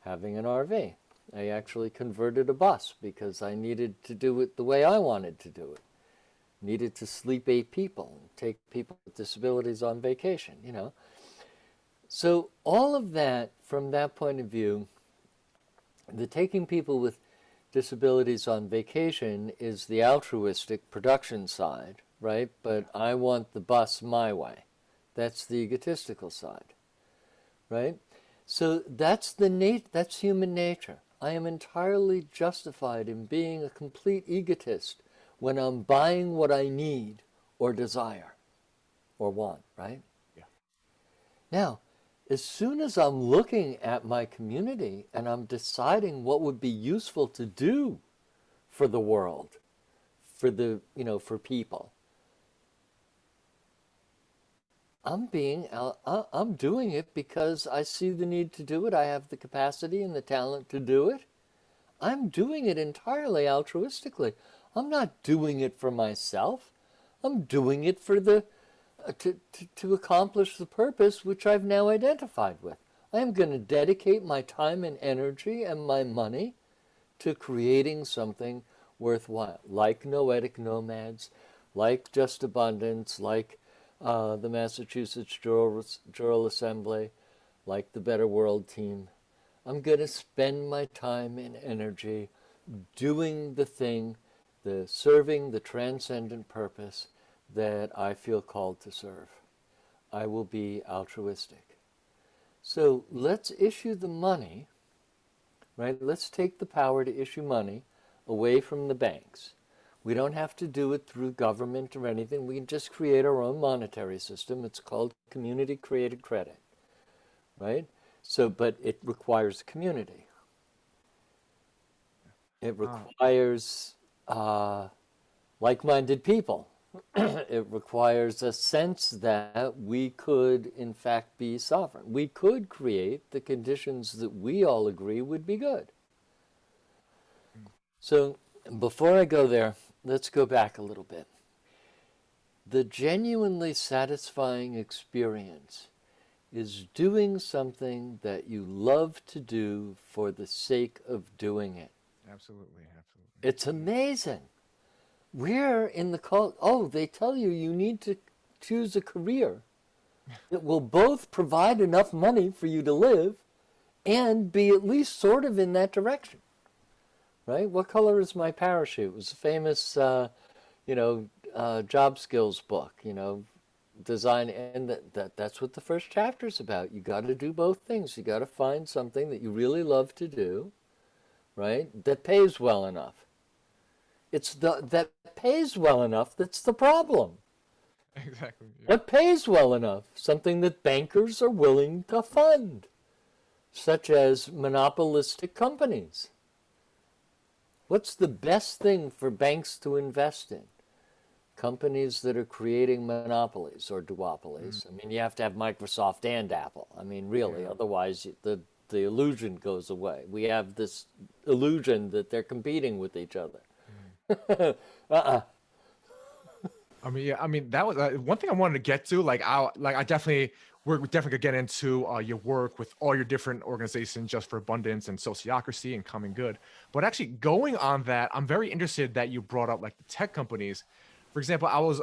having an RV. I actually converted a bus because I needed to do it the way I wanted to do it. Needed to sleep 8 people and take people with disabilities on vacation, you know. So all of that, from that point of view, the taking people with disabilities on vacation is the altruistic production side, right? But I want the bus my way. That's the egotistical side, right? So that's that's human nature. I am entirely justified in being a complete egotist when I'm buying what I need or desire or want, right? Yeah. Now, as soon as I'm looking at my community and I'm deciding what would be useful to do for the world, for the, you know, for people, I'm doing it because I see the need to do it. I have the capacity and the talent to do it. I'm doing it entirely altruistically. I'm not doing it for myself. I'm doing it for the to accomplish the purpose which I've now identified with. I am going to dedicate my time and energy and my money to creating something worthwhile, like Noetic Nomads, like Just Abundance, like the Massachusetts Jural Assembly, like the Better World team. I'm going to spend my time and energy doing the thing, the serving the transcendent purpose that I feel called to serve. I will be altruistic. So let's issue the money, right? Let's take the power to issue money away from the banks. We don't have to do it through government or anything. We can just create our own monetary system. It's called community created credit, right? So, but it requires community. It requires like-minded people. It requires a sense that we could, in fact, be sovereign. We could create the conditions that we all agree would be good. So, before I go there, let's go back a little bit. The genuinely satisfying experience is doing something that you love to do for the sake of doing it. Absolutely, absolutely. It's amazing. We're in the cult. Oh, they tell you you need to choose a career that will both provide enough money for you to live and be at least sort of in that direction. Right? What color is my parachute? It was a famous, job skills book, design. And that's what the first chapter is about. You got to do both things. You got to find something that you really love to do, right? That pays well enough. It's that pays well enough that's the problem. Exactly. Yeah. What pays well enough? Something that bankers are willing to fund, such as monopolistic companies. What's the best thing for banks to invest in? companies that are creating monopolies or duopolies. I mean, you have to have Microsoft and Apple. I mean, really, otherwise the illusion goes away. We have this illusion that they're competing with each other. I mean, yeah, I mean, that was one thing I wanted to get to. We're definitely gonna get into your work with all your different organizations, Just for Abundance and Sociocracy and Common Good. But actually, going on that, I'm very interested that you brought up like the tech companies. For example, I was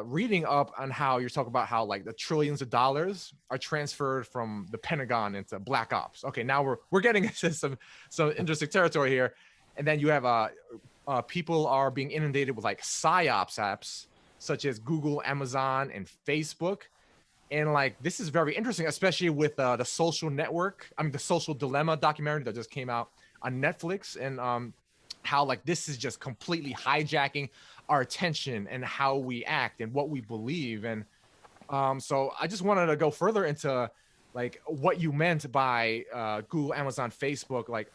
reading up on how you're talking about how like the trillions of dollars are transferred from the Pentagon into Black Ops. Okay, now we're getting into some interesting territory here. And then you have people are being inundated with like psyops apps, such as Google, Amazon, and Facebook. And like, this is very interesting, especially with the Social Network. I mean, the Social Dilemma documentary that just came out on Netflix, and how like this is just completely hijacking our attention and how we act and what we believe. And so I just wanted to go further into like what you meant by Google, Amazon, Facebook. Like,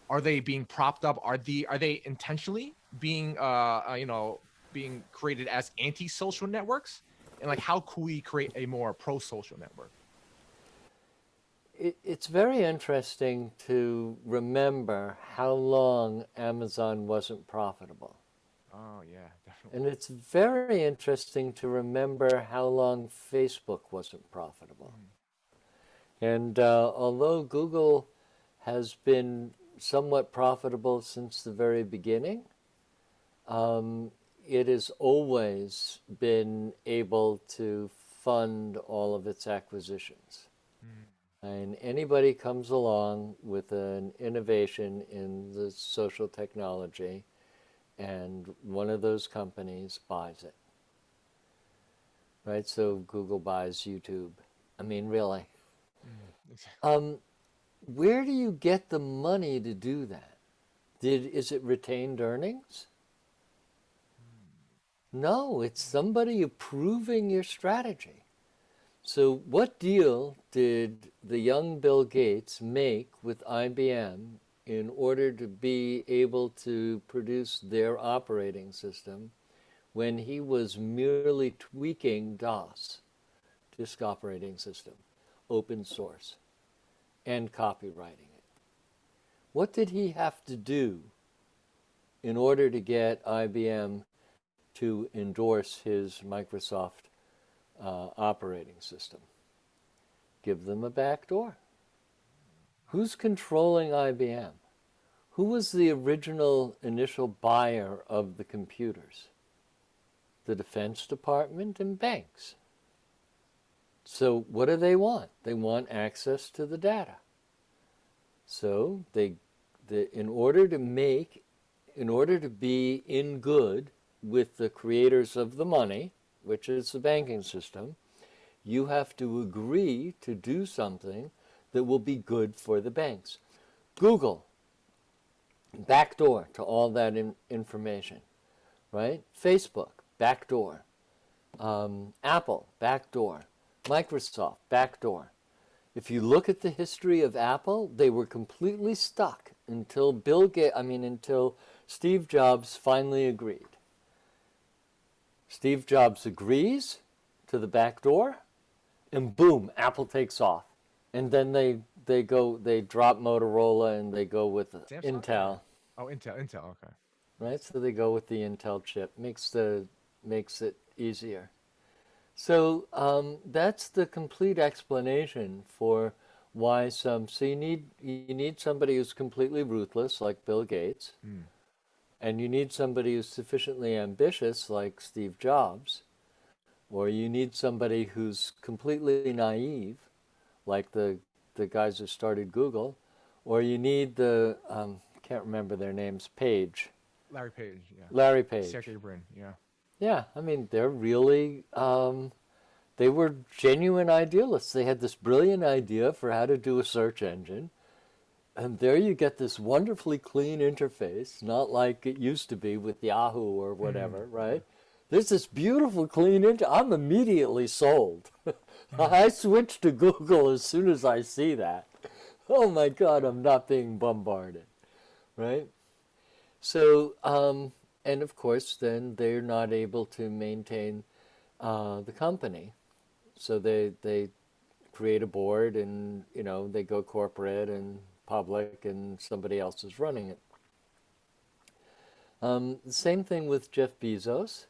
are they being propped up? Are they intentionally being being created as anti-social networks? And like, how could we create a more pro-social network? It's very interesting to remember how long Amazon wasn't profitable. Oh, yeah, definitely. And it's very interesting to remember how long Facebook wasn't profitable. And although Google has been somewhat profitable since the very beginning, it has always been able to fund all of its acquisitions. And anybody comes along with an innovation in the social technology, and one of those companies buys it. Right? So Google buys YouTube. I mean, really. Where do you get the money to do that? Is it retained earnings? No, it's somebody approving your strategy. So what deal did the young Bill Gates make with IBM in order to be able to produce their operating system when he was merely tweaking DOS, disk operating system, open source, and copywriting it? What did he have to do in order to get IBM to endorse his Microsoft operating system? Give them a back door. Who's controlling IBM? Who was the original initial buyer of the computers? The Defense Department and banks. So what do they want? They want access to the data. So in order to be in good with the creators of the money, which is the banking system, you have to agree to do something that will be good for the banks. Google, backdoor to all that information, right? Facebook, backdoor. Apple, backdoor. Microsoft, backdoor. If you look at the history of Apple, they were completely stuck until until Steve Jobs finally agreed. Steve Jobs agrees to the back door, and boom, Apple takes off. And then they drop Motorola and they go with Intel. Oh, Intel, okay. Right, so they go with the Intel chip. Makes it easier. So that's the complete explanation for why so you need somebody who's completely ruthless like Bill Gates. And you need somebody who's sufficiently ambitious like Steve Jobs, or you need somebody who's completely naive like the guys who started Google, or you need can't remember their names, Larry Page, yeah. Larry Page. Sergey Brin, yeah. Yeah, I mean, they're really, they were genuine idealists. They had this brilliant idea for how to do a search engine. And there you get this wonderfully clean interface, not like it used to be with Yahoo or whatever, right? There's this beautiful clean interface. I'm immediately sold. I switch to Google as soon as I see that. Oh my God, I'm not being bombarded, right? So And of course, then they're not able to maintain the company. So they create a board and, they go corporate and public and somebody else is running it. The same thing with Jeff Bezos.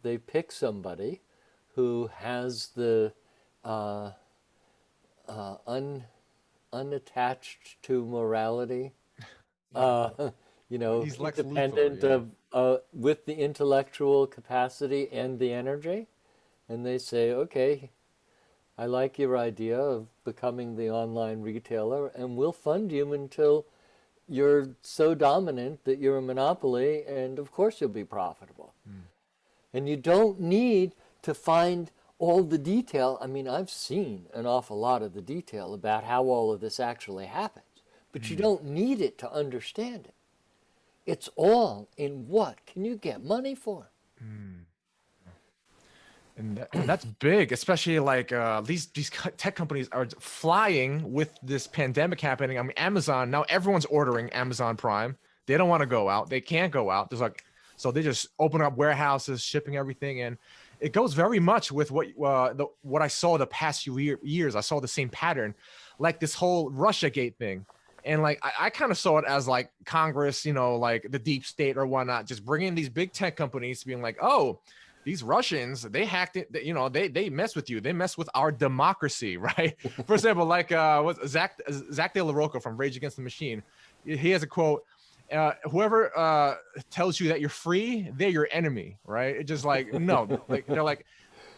They pick somebody who has the unattached to morality, He's Lex Luthor, independent yeah. of, with the intellectual capacity and the energy. And they say, okay, I like your idea of becoming the online retailer, and we'll fund you until you're so dominant that you're a monopoly, and of course you'll be profitable. And you don't need to find all the detail. I mean, I've seen an awful lot of the detail about how all of this actually happens, but you don't need it to understand it. It's all in what can you get money for? And that's big, especially like these tech companies are flying with this pandemic happening. I mean, Amazon, now everyone's ordering Amazon Prime. They don't want to go out. They can't go out. So they just open up warehouses, shipping everything. And it goes very much with what I saw the past few years. I saw the same pattern, like this whole Russiagate thing. And like, I kind of saw it as like Congress, like the deep state or whatnot, just bringing these big tech companies being like, oh, these Russians, they hacked it, they mess with you. They mess with our democracy, right? For example, like Zach De La Rocca from Rage Against the Machine. He has a quote, whoever tells you that you're free, they're your enemy, right? It's just like, no, like they're like,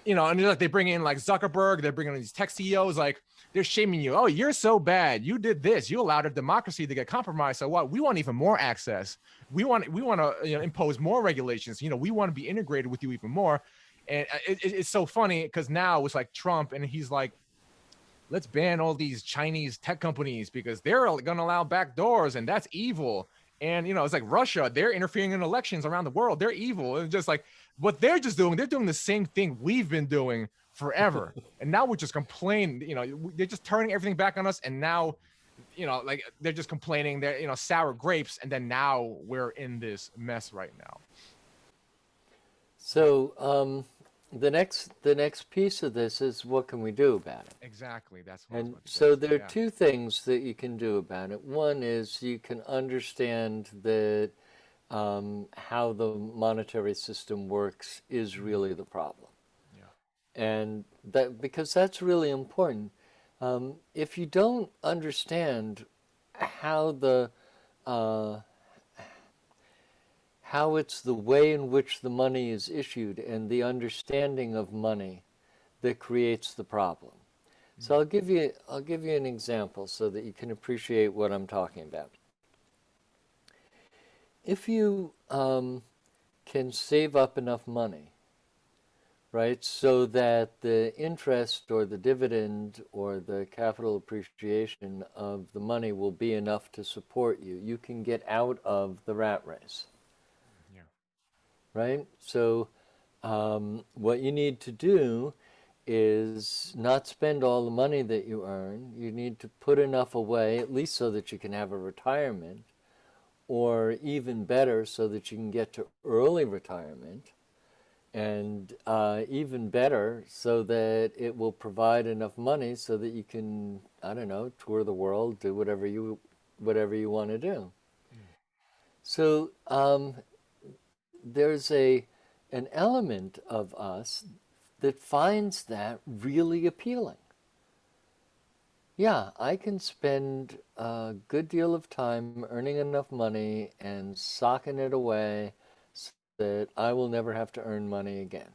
and they're like, they bring in like Zuckerberg, they're bringing in these tech CEOs, like they're shaming you. Oh, you're so bad. You did this. You allowed our democracy to get compromised. So what? We want even more access. We want to impose more regulations. We want to be integrated with you even more. And it's so funny because now it's like Trump and he's like, let's ban all these Chinese tech companies because they're going to allow back doors and that's evil. And, it's like Russia, they're interfering in elections around the world. They're evil. And just like what they're doing the same thing we've been doing forever. And now we're just complaining, they're just turning everything back on us. And now, like they're just complaining, they're, sour grapes. And then now we're in this mess right now. So the next piece of this is what can we do about it? Exactly. That's what and so there are two things that you can do about it. One is you can understand that how the monetary system works is really the problem. And that because that's really important. If you don't understand how how it's the way in which the money is issued and the understanding of money that creates the problem. So I'll give you an example so that you can appreciate what I'm talking about. If you can save up enough money, right, so that the interest or the dividend or the capital appreciation of the money will be enough to support you, you can get out of the rat race. Yeah. Right? So what you need to do is not spend all the money that you earn. You need to put enough away, at least so that you can have a retirement, or even better, so that you can get to early retirement. And even better, so that it will provide enough money so that you can, I don't know, tour the world, do whatever you want to do. So there's an element of us that finds that really appealing. Yeah, I can spend a good deal of time earning enough money and socking it away that I will never have to earn money again.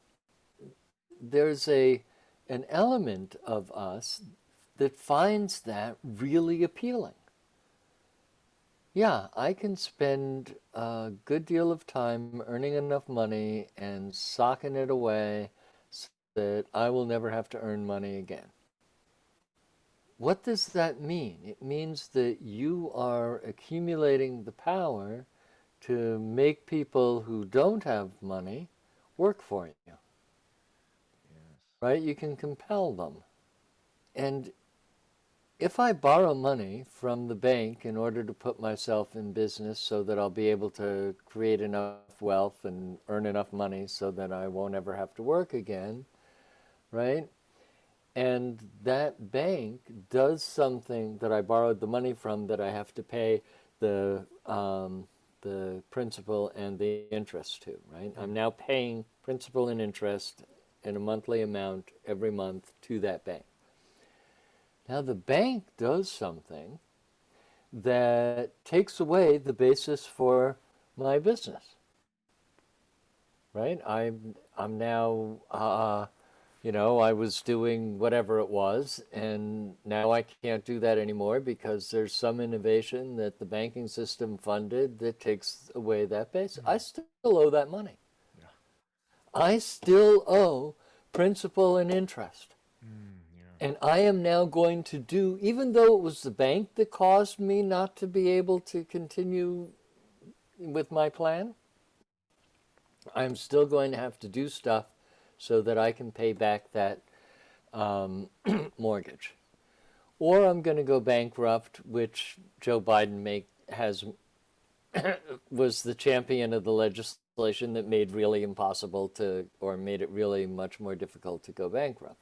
There's an element of us that finds that really appealing. Yeah, I can spend a good deal of time earning enough money and socking it away so that I will never have to earn money again. What does that mean? It means that you are accumulating the power to make people who don't have money work for you. Yes. Right? You can compel them. And if I borrow money from the bank in order to put myself in business so that I'll be able to create enough wealth and earn enough money so that I won't ever have to work again, right? And that bank does something that I borrowed the money from that I have to pay the principal and the interest to, right? I'm now paying principal and interest in a monthly amount every month to that bank. Now the bank does something that takes away the basis for my business, right? I'm now, I was doing whatever it was, and now I can't do that anymore because there's some innovation that the banking system funded that takes away that base. I still owe that money. Yeah. I still owe principal and interest. Yeah. And I am now going to do, even though it was the bank that caused me not to be able to continue with my plan, I'm still going to have to do stuff so that I can pay back that mortgage. Or I'm going to go bankrupt, which Joe Biden was the champion of the legislation that made really impossible to, or made it really much more difficult to go bankrupt.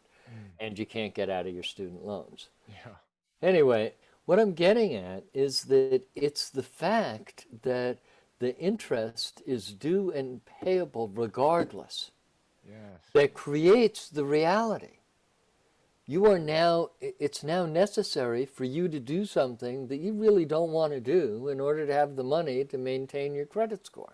And you can't get out of your student loans. Yeah. Anyway, what I'm getting at is that it's the fact that the interest is due and payable regardless. Yes. That creates the reality. It's now necessary for you to do something that you really don't want to do in order to have the money to maintain your credit score.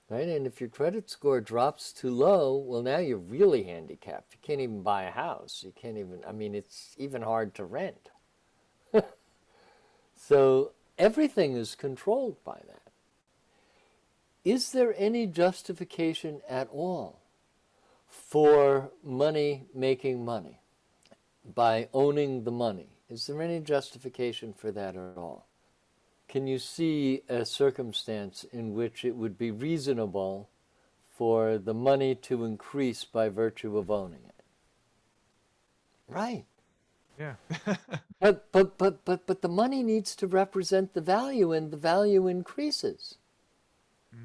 Right? And if your credit score drops too low, well, now you're really handicapped. You can't even buy a house. You can't even, it's even hard to rent. So everything is controlled by that. Is there any justification at all for money making money by owning the money? Is there any justification for that at all? Can you see a circumstance in which it would be reasonable for the money to increase by virtue of owning it? Right. Yeah. But the money needs to represent the value, and the value increases.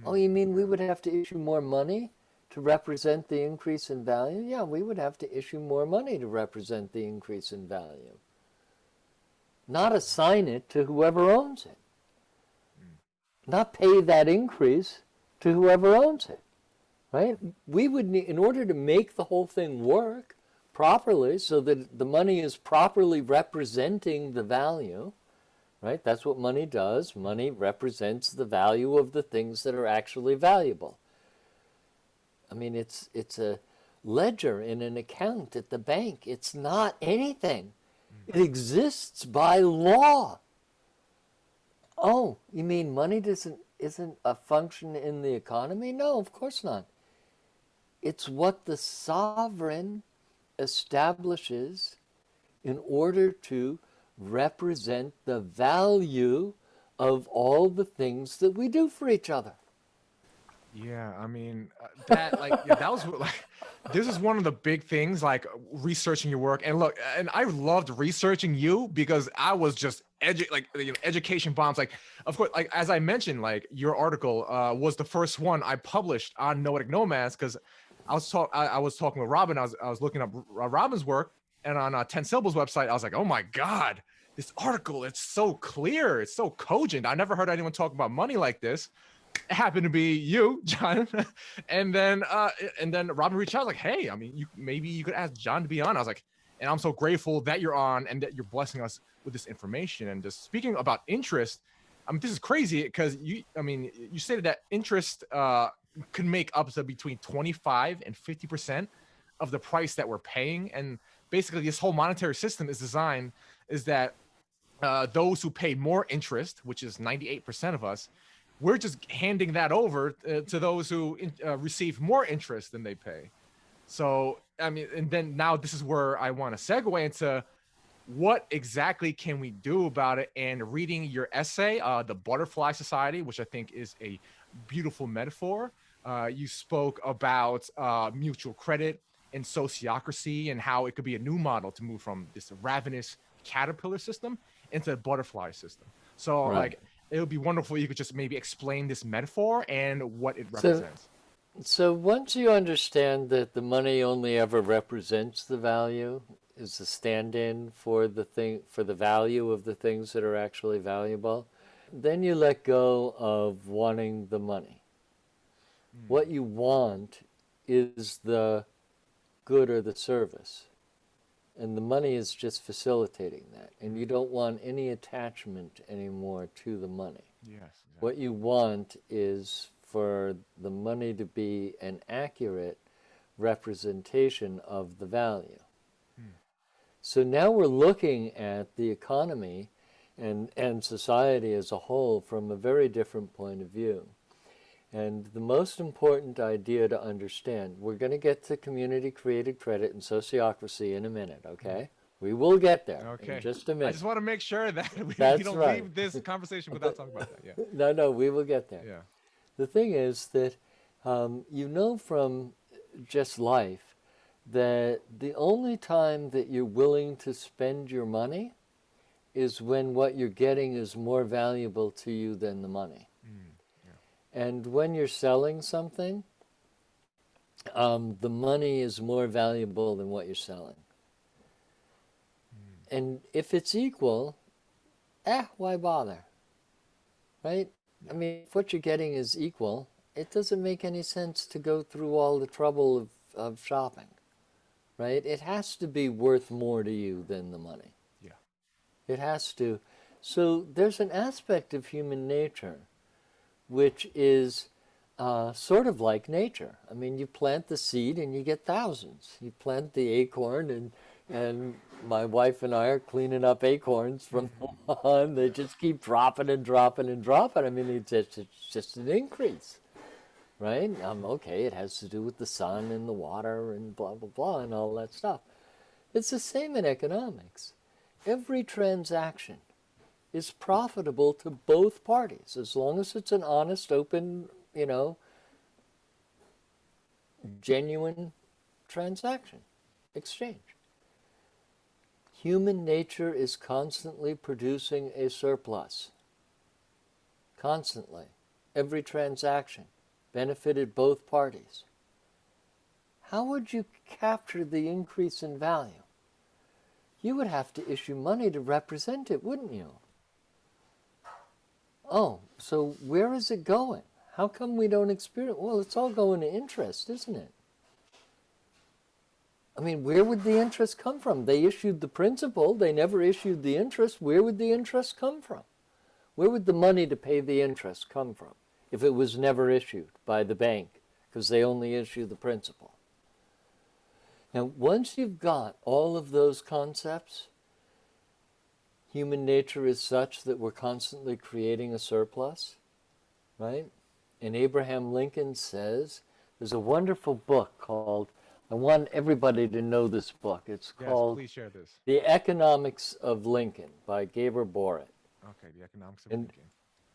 Oh, you mean we would have to issue more money to represent the increase in value? Yeah, we would have to issue more money to represent the increase in value. Not assign it to whoever owns it. Not pay that increase to whoever owns it, right? We would need, in order to make the whole thing work properly so that the money is properly representing the value, right? That's what money does. Money represents the value of the things that are actually valuable. It's a ledger in an account at the bank. It's not anything. It exists by law. Oh, you mean money isn't a function in the economy? No, of course not. It's what the sovereign establishes in order to represent the value of all the things that we do for each other. Yeah, that was this is one of the big things, like researching your work. And look, and I loved researching you because I was just education bombs. Like, of course, like as I mentioned, like your article was the first one I published on Noetic Nomads because I was talking with Robin. I was looking up Robin's work, and on 10 Syllables website, I was like, oh my God, this article, it's so clear, it's so cogent. I never heard anyone talk about money like this. It happened to be you, John. and then Robin reached out like, hey, maybe you could ask John to be on. I was like, and I'm so grateful that you're on and that you're blessing us with this information. And just speaking about interest, this is crazy because you stated that interest could make up to between 25 and 50% of the price that we're paying. And basically this whole monetary system is designed is that those who pay more interest, which is 98% of us, we're just handing that over to those who receive more interest than they pay. So, and then now this is where I want to segue into what exactly can we do about it? And reading your essay, The Butterfly Society, which I think is a beautiful metaphor. You spoke about mutual credit in Sociocracy and how it could be a new model to move from this ravenous caterpillar system into a butterfly system. So like it would be wonderful if you could just maybe explain this metaphor and what it represents. So once you understand that the money only ever represents the value, is the stand-in for the thing, for the value of the things that are actually valuable, then you let go of wanting the money. What you want is the good or the service. And the money is just facilitating that. And you don't want any attachment anymore to the money. Yes. Exactly. What you want is for the money to be an accurate representation of the value. So now we're looking at the economy and society as a whole from a very different point of view. And the most important idea to understand, we're going to get to community-created credit and sociocracy in a minute, okay? We will get there in just a minute. I just want to make sure that we don't leave this conversation without talking about that. Yeah. No, we will get there. Yeah. The thing is that you know from just life that the only time that you're willing to spend your money is when what you're getting is more valuable to you than the money. And when you're selling something, the money is more valuable than what you're selling. And if it's equal, why bother? Right? I mean, if what you're getting is equal, it doesn't make any sense to go through all the trouble of shopping. Right? It has to be worth more to you than the money. Yeah. It has to. So there's an aspect of human nature which is sort of like nature. I mean, you plant the seed and you get thousands. You plant the acorn, and my wife and I are cleaning up acorns from the lawn. They just keep dropping and dropping and dropping. I mean, it's just an increase, right? Okay, it has to do with the sun and the water and blah, blah, blah, and all that stuff. It's the same in economics. Every transaction is profitable to both parties, as long as it's an honest, open, genuine transaction, exchange. Human nature is constantly producing a surplus. Constantly. Every transaction benefited both parties. How would you capture the increase in value? You would have to issue money to represent it, wouldn't you? Oh, so where is it going? How come we don't experience? Well, it's all going to interest, isn't it? I mean, where would the interest come from? They issued the principal. They never issued the interest. Where would the interest come from? Where would the money to pay the interest come from if it was never issued by the bank because they only issue the principal? Now, once you've got all of those concepts, human nature is such that we're constantly creating a surplus, right? And Abraham Lincoln says, there's a wonderful book called, I want everybody to know this book. It's called please share this. The Economics of Lincoln by Gaber Borit. Okay, The Economics of Lincoln.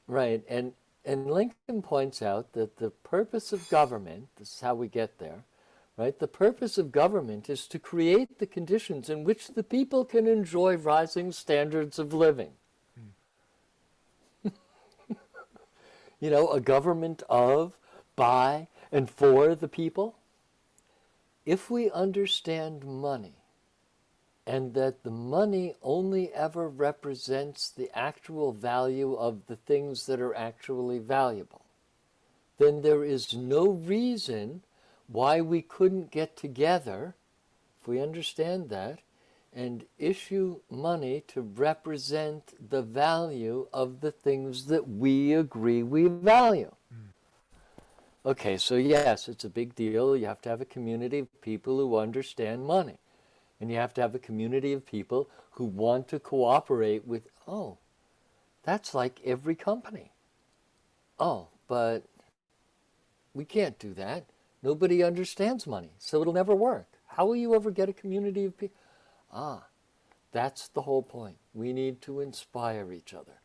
Right, and Lincoln points out that the purpose of government, this is how we get there, right? The purpose of government is to create the conditions in which the people can enjoy rising standards of living. A government of, by, and for the people. If we understand money, and that the money only ever represents the actual value of the things that are actually valuable, then there is no reason why we couldn't get together, if we understand that, and issue money to represent the value of the things that we agree we value. Okay, so yes, it's a big deal. You have to have a community of people who understand money. And you have to have a community of people who want to cooperate with, that's like every company. But we can't do that. Nobody understands money, so it'll never work. How will you ever get a community of people? That's the whole point. We need to inspire each other.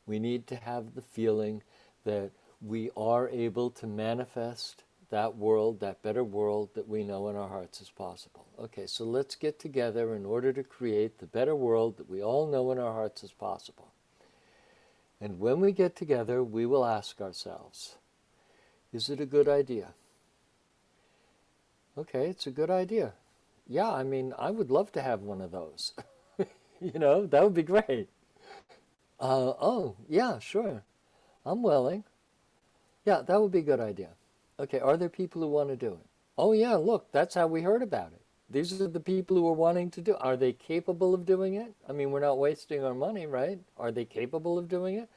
We need to have the feeling that we are able to manifest that world, that better world that we know in our hearts is possible. Okay, so let's get together in order to create the better world that we all know in our hearts is possible. And when we get together, we will ask ourselves, is it a good idea? Okay, it's a good idea. Yeah, I mean, I would love to have one of those. You know, that would be great. Oh, yeah, sure. I'm willing. Yeah, that would be a good idea. Okay, are there people who want to do it? Oh, yeah, look, that's how we heard about it. These are the people who are wanting to do it. Are they capable of doing it? I mean, we're not wasting our money, right? Are they capable of doing it?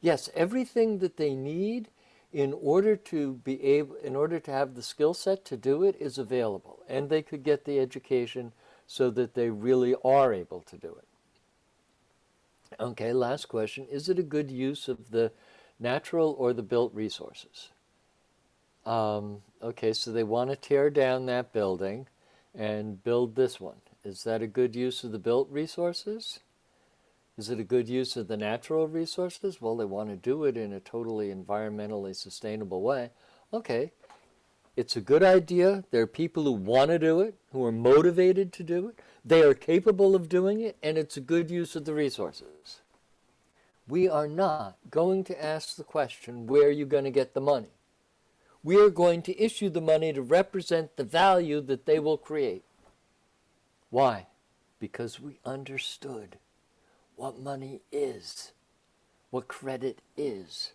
Yes, everything that they need in order to have the skill set to do it is available. And they could get the education so that they really are able to do it. Okay, last question. Is it a good use of the natural or the built resources? Okay, so they want to tear down that building and build this one. Is that a good use of the built resources? Is it a good use of the natural resources? Well, they want to do it in a totally environmentally sustainable way. Okay, it's a good idea. There are people who want to do it, who are motivated to do it. They are capable of doing it, and it's a good use of the resources. We are not going to ask the question, where are you going to get the money? We are going to issue the money to represent the value that they will create. Why? Because we understood what money is, what credit is.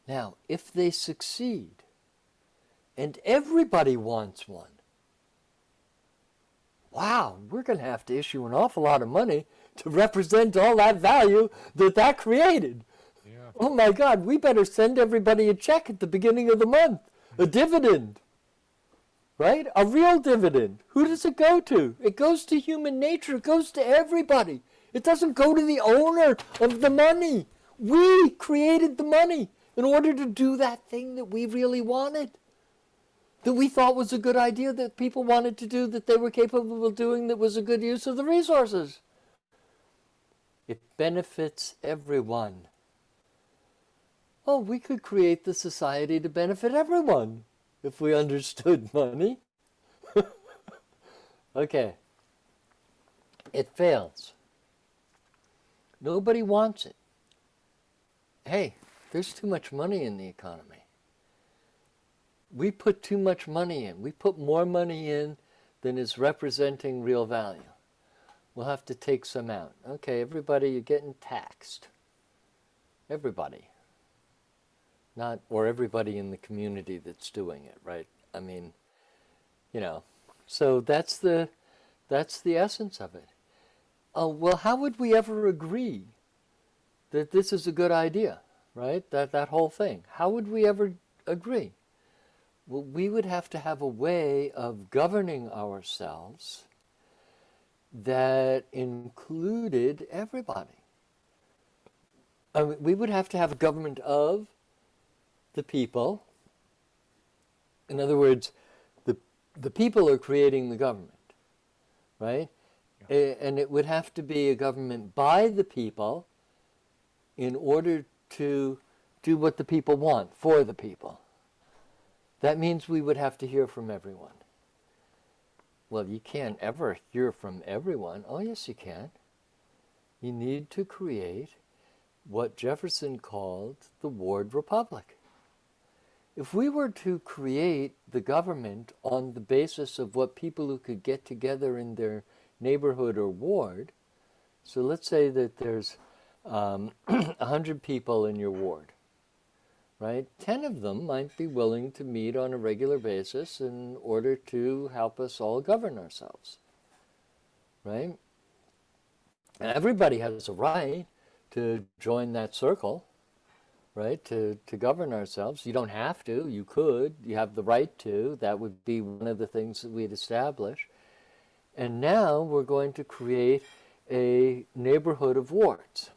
Now, if they succeed, and everybody wants one, wow, we're going to have to issue an awful lot of money to represent all that value that created. Yeah. Oh my God, we better send everybody a check at the beginning of the month, a dividend, right? A real dividend. Who does it go to? It goes to human nature. It goes to everybody. It doesn't go to the owner of the money. We created the money in order to do that thing that we really wanted, that we thought was a good idea, that people wanted to do, that they were capable of doing, that was a good use of the resources. It benefits everyone. Oh, we could create the society to benefit everyone if we understood money. Okay. It fails. Nobody wants it. Hey, there's too much money in the economy. We put too much money in. We put more money in than is representing real value. We'll have to take some out. Okay, everybody, you're getting taxed. Everybody. Not, or everybody in the community that's doing it, right? I mean, you know, so that's the essence of it. Oh, well, how would we ever agree that this is a good idea, right? That whole thing. How would we ever agree? Well, we would have to have a way of governing ourselves that included everybody. I mean, we would have to have a government of the people. In other words, the people are creating the government, right? Yeah. And it would have to be a government by the people in order to do what the people want for the people. That means we would have to hear from everyone. Well, you can't ever hear from everyone. Oh, yes, you can. You need to create what Jefferson called the ward republic. If we were to create the government on the basis of what people who could get together in their neighborhood or ward, so let's say that there's 100 people in your ward, right? 10 of them might be willing to meet on a regular basis in order to help us all govern ourselves, right? And everybody has a right to join that circle, right, to govern ourselves. You don't have to. You could. You have the right to. That would be one of the things that we'd establish. And now we're going to create a neighborhood of wards,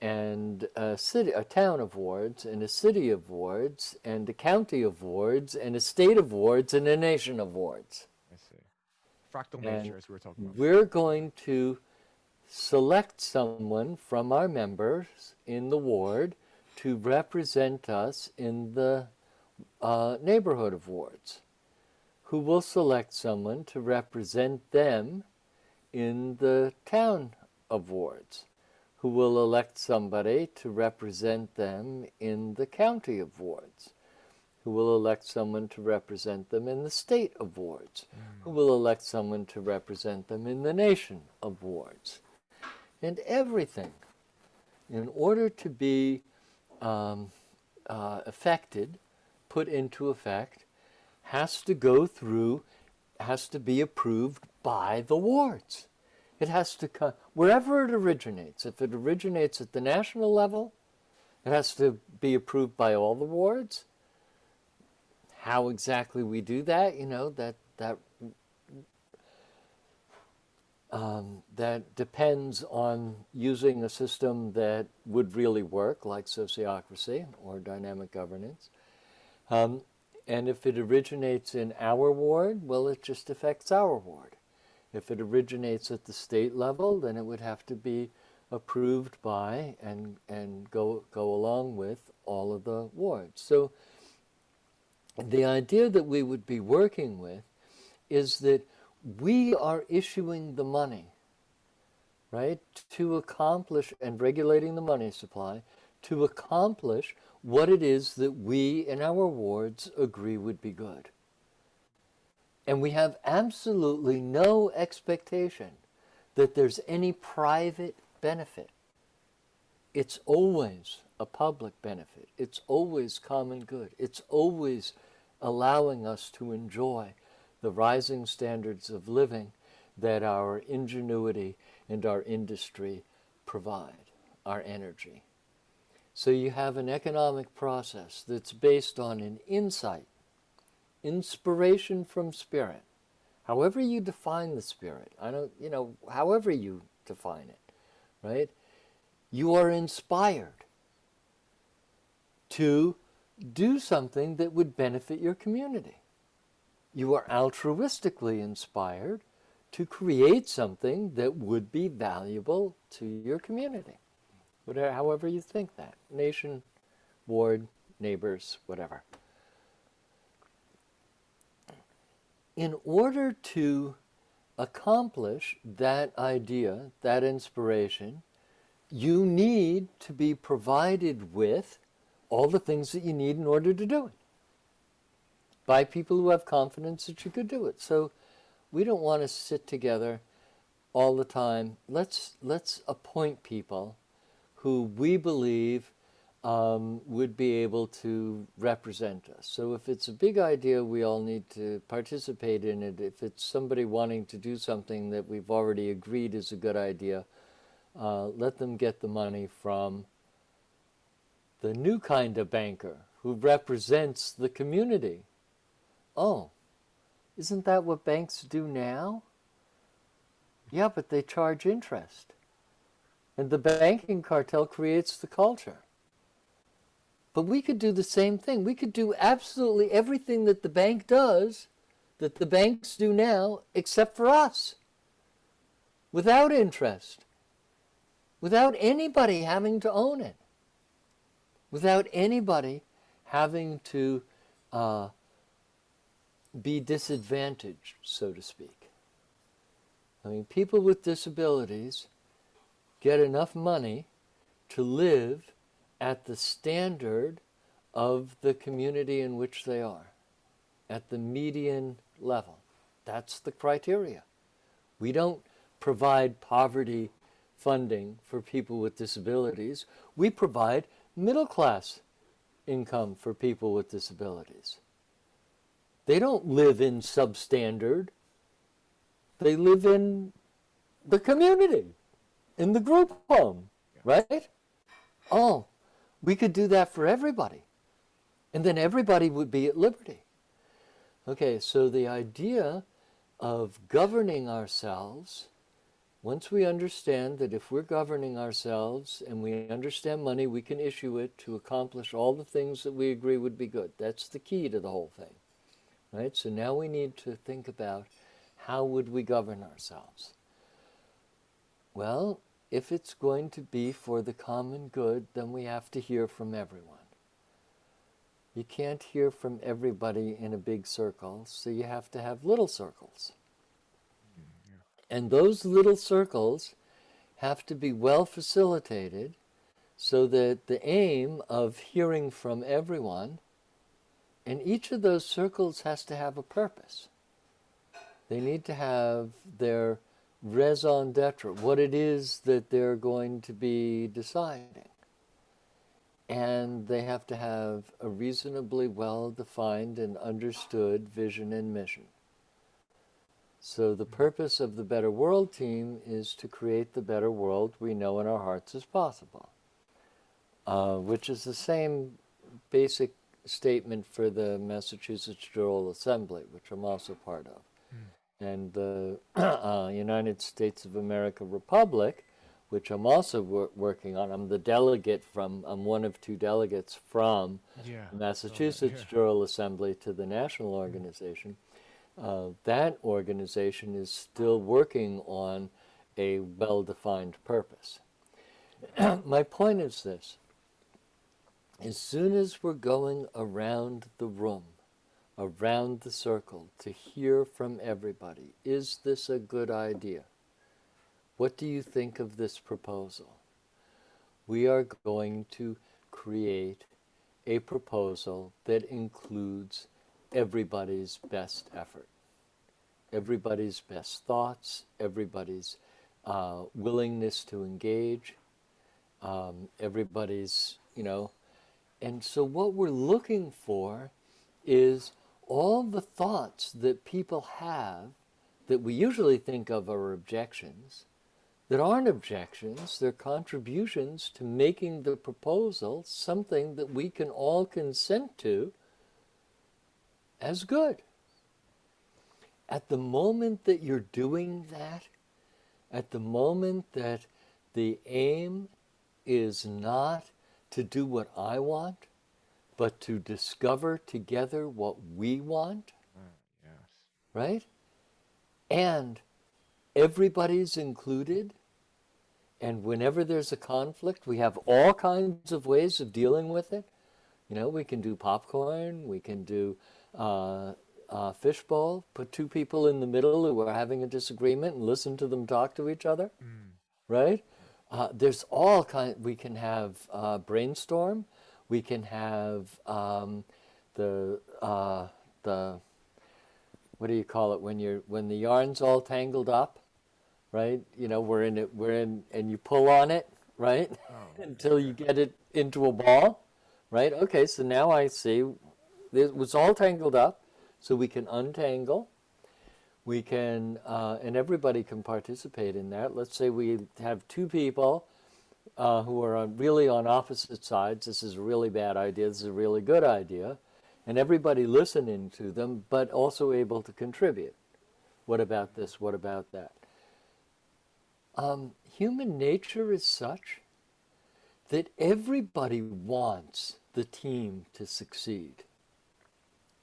and a town of wards, and a city of wards, and a county of wards, and a state of wards, and a nation of wards. I see. Fractal nature, as we were talking about. We're going to select someone from our members in the ward to represent us in the neighborhood of wards, who will select someone to represent them in the town of wards, who will elect somebody to represent them in the county of wards, who will elect someone to represent them in the state of wards, who will elect someone to represent them in the nation of wards. And everything, in order to be affected, put into effect, has to go through, has to be approved by the wards. It has to come, wherever it originates. If it originates at the national level, it has to be approved by all the wards. How exactly we do that, you know, that depends on using a system that would really work, like sociocracy or dynamic governance. And if it originates in our ward, well, it just affects our ward. If it originates at the state level, then it would have to be approved by and go along with all of the wards. So the idea that we would be working with is that we are issuing the money, right, to accomplish, and regulating the money supply, to accomplish what it is that we in our wards agree would be good. And we have absolutely no expectation that there's any private benefit. It's always a public benefit. It's always common good. It's always allowing us to enjoy the rising standards of living that our ingenuity and our industry provide, our energy. So you have an economic process that's based on an insight, inspiration from spirit. However you define the spirit, however you define it, right? You are inspired to do something that would benefit your community. You are altruistically inspired to create something that would be valuable to your community. Whatever, however you think that. Nation, ward, neighbors, whatever. In order to accomplish that idea, that inspiration, you need to be provided with all the things that you need in order to do it, by people who have confidence that you could do it. So we don't want to sit together all the time. Let's appoint people who we believe would be able to represent us. So if it's a big idea, we all need to participate in it. If it's somebody wanting to do something that we've already agreed is a good idea, let them get the money from the new kind of banker who represents the community. Oh, isn't that what banks do now? Yeah, but they charge interest. And the banking cartel creates the culture. But we could do the same thing. We could do absolutely everything that the bank does, that the banks do now, except for us. Without interest. Without anybody having to own it. Without anybody having to be disadvantaged, so to speak. I mean, people with disabilities get enough money to live at the standard of the community in which they are, at the median level. That's the criteria. We don't provide poverty funding for people with disabilities. We provide middle-class income for people with disabilities. They don't live in substandard. They live in the community, in the group home, right? Oh, we could do that for everybody. And then everybody would be at liberty. Okay, so the idea of governing ourselves, once we understand that if we're governing ourselves and we understand money, we can issue it to accomplish all the things that we agree would be good. That's the key to the whole thing, right? So now we need to think about how would we govern ourselves? Well, if it's going to be for the common good, then we have to hear from everyone. You can't hear from everybody in a big circle, so you have to have little circles. And those little circles have to be well facilitated so that the aim of hearing from everyone, and each of those circles has to have a purpose. They need to have their raison d'etre, what it is that they're going to be deciding. And they have to have a reasonably well-defined and understood vision and mission. So the purpose of the Better World team is to create the better world we know in our hearts is possible, which is the same basic statement for the Massachusetts General Assembly, which I'm also part of. And the United States of America Republic, which I'm also working on. I'm the delegate I'm one of two delegates from the Massachusetts General Assembly to the national organization. That organization is still working on a well-defined purpose. My point is this. As soon as we're going around the room, around the circle, to hear from everybody, is this a good idea? What do you think of this proposal? We are going to create a proposal that includes everybody's best effort, everybody's best thoughts, everybody's willingness to engage, everybody's, and so what we're looking for is all the thoughts that people have that we usually think of are objections, that aren't objections, they're contributions to making the proposal something that we can all consent to as good. At the moment that you're doing that, at the moment that the aim is not to do what I want, but to discover together what we want, right? And everybody's included, and whenever there's a conflict, we have all kinds of ways of dealing with it. We can do popcorn, we can do fishbowl, put two people in the middle who are having a disagreement and listen to them talk to each other, right? There's all kinds. We can have brainstorm. We can have the what do you call it when the yarn's all tangled up, right? We're in, and you pull on it, right, until you get it into a ball, right? Okay, so now I see it was all tangled up, so we can untangle. We can, and everybody can participate in that. Let's say we have two people who are really on opposite sides. This is a really bad idea. This is a really good idea. And everybody listening to them, but also able to contribute. What about this? What about that? Human nature is such that everybody wants the team to succeed.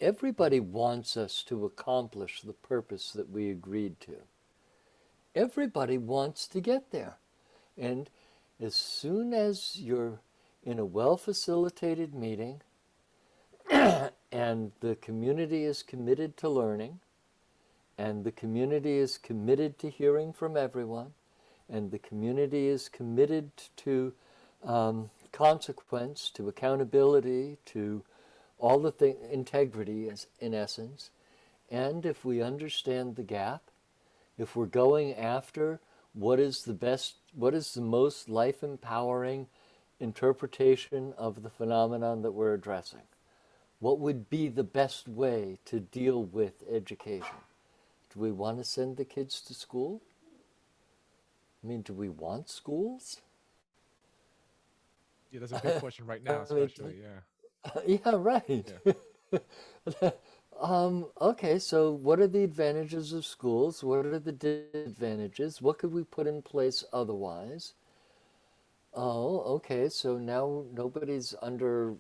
Everybody wants us to accomplish the purpose that we agreed to. Everybody wants to get there. And as soon as you're in a well-facilitated meeting and the community is committed to learning, and the community is committed to hearing from everyone, and the community is committed to consequence, to accountability, to all the integrity in essence, and if we understand the gap, if we're going after what is the most life-empowering interpretation of the phenomenon that we're addressing, what would be the best way to deal with education? Do we want to send the kids to school? I mean, do we want schools? Yeah, that's a big question right now, especially, Yeah, right. Yeah. Okay, so what are the advantages of schools? What are the disadvantages? What could we put in place otherwise? Oh, okay, so now nobody's under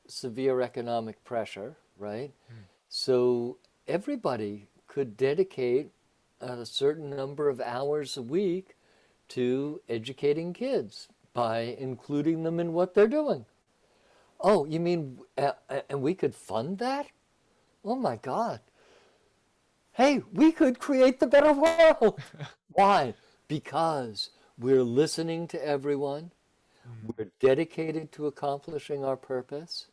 severe economic pressure, right? So everybody could dedicate a certain number of hours a week to educating kids by including them in what they're doing. Oh, you mean, and we could fund that? Oh my God. Hey, we could create the better world. Why? Because we're listening to everyone. We're dedicated to accomplishing our purpose.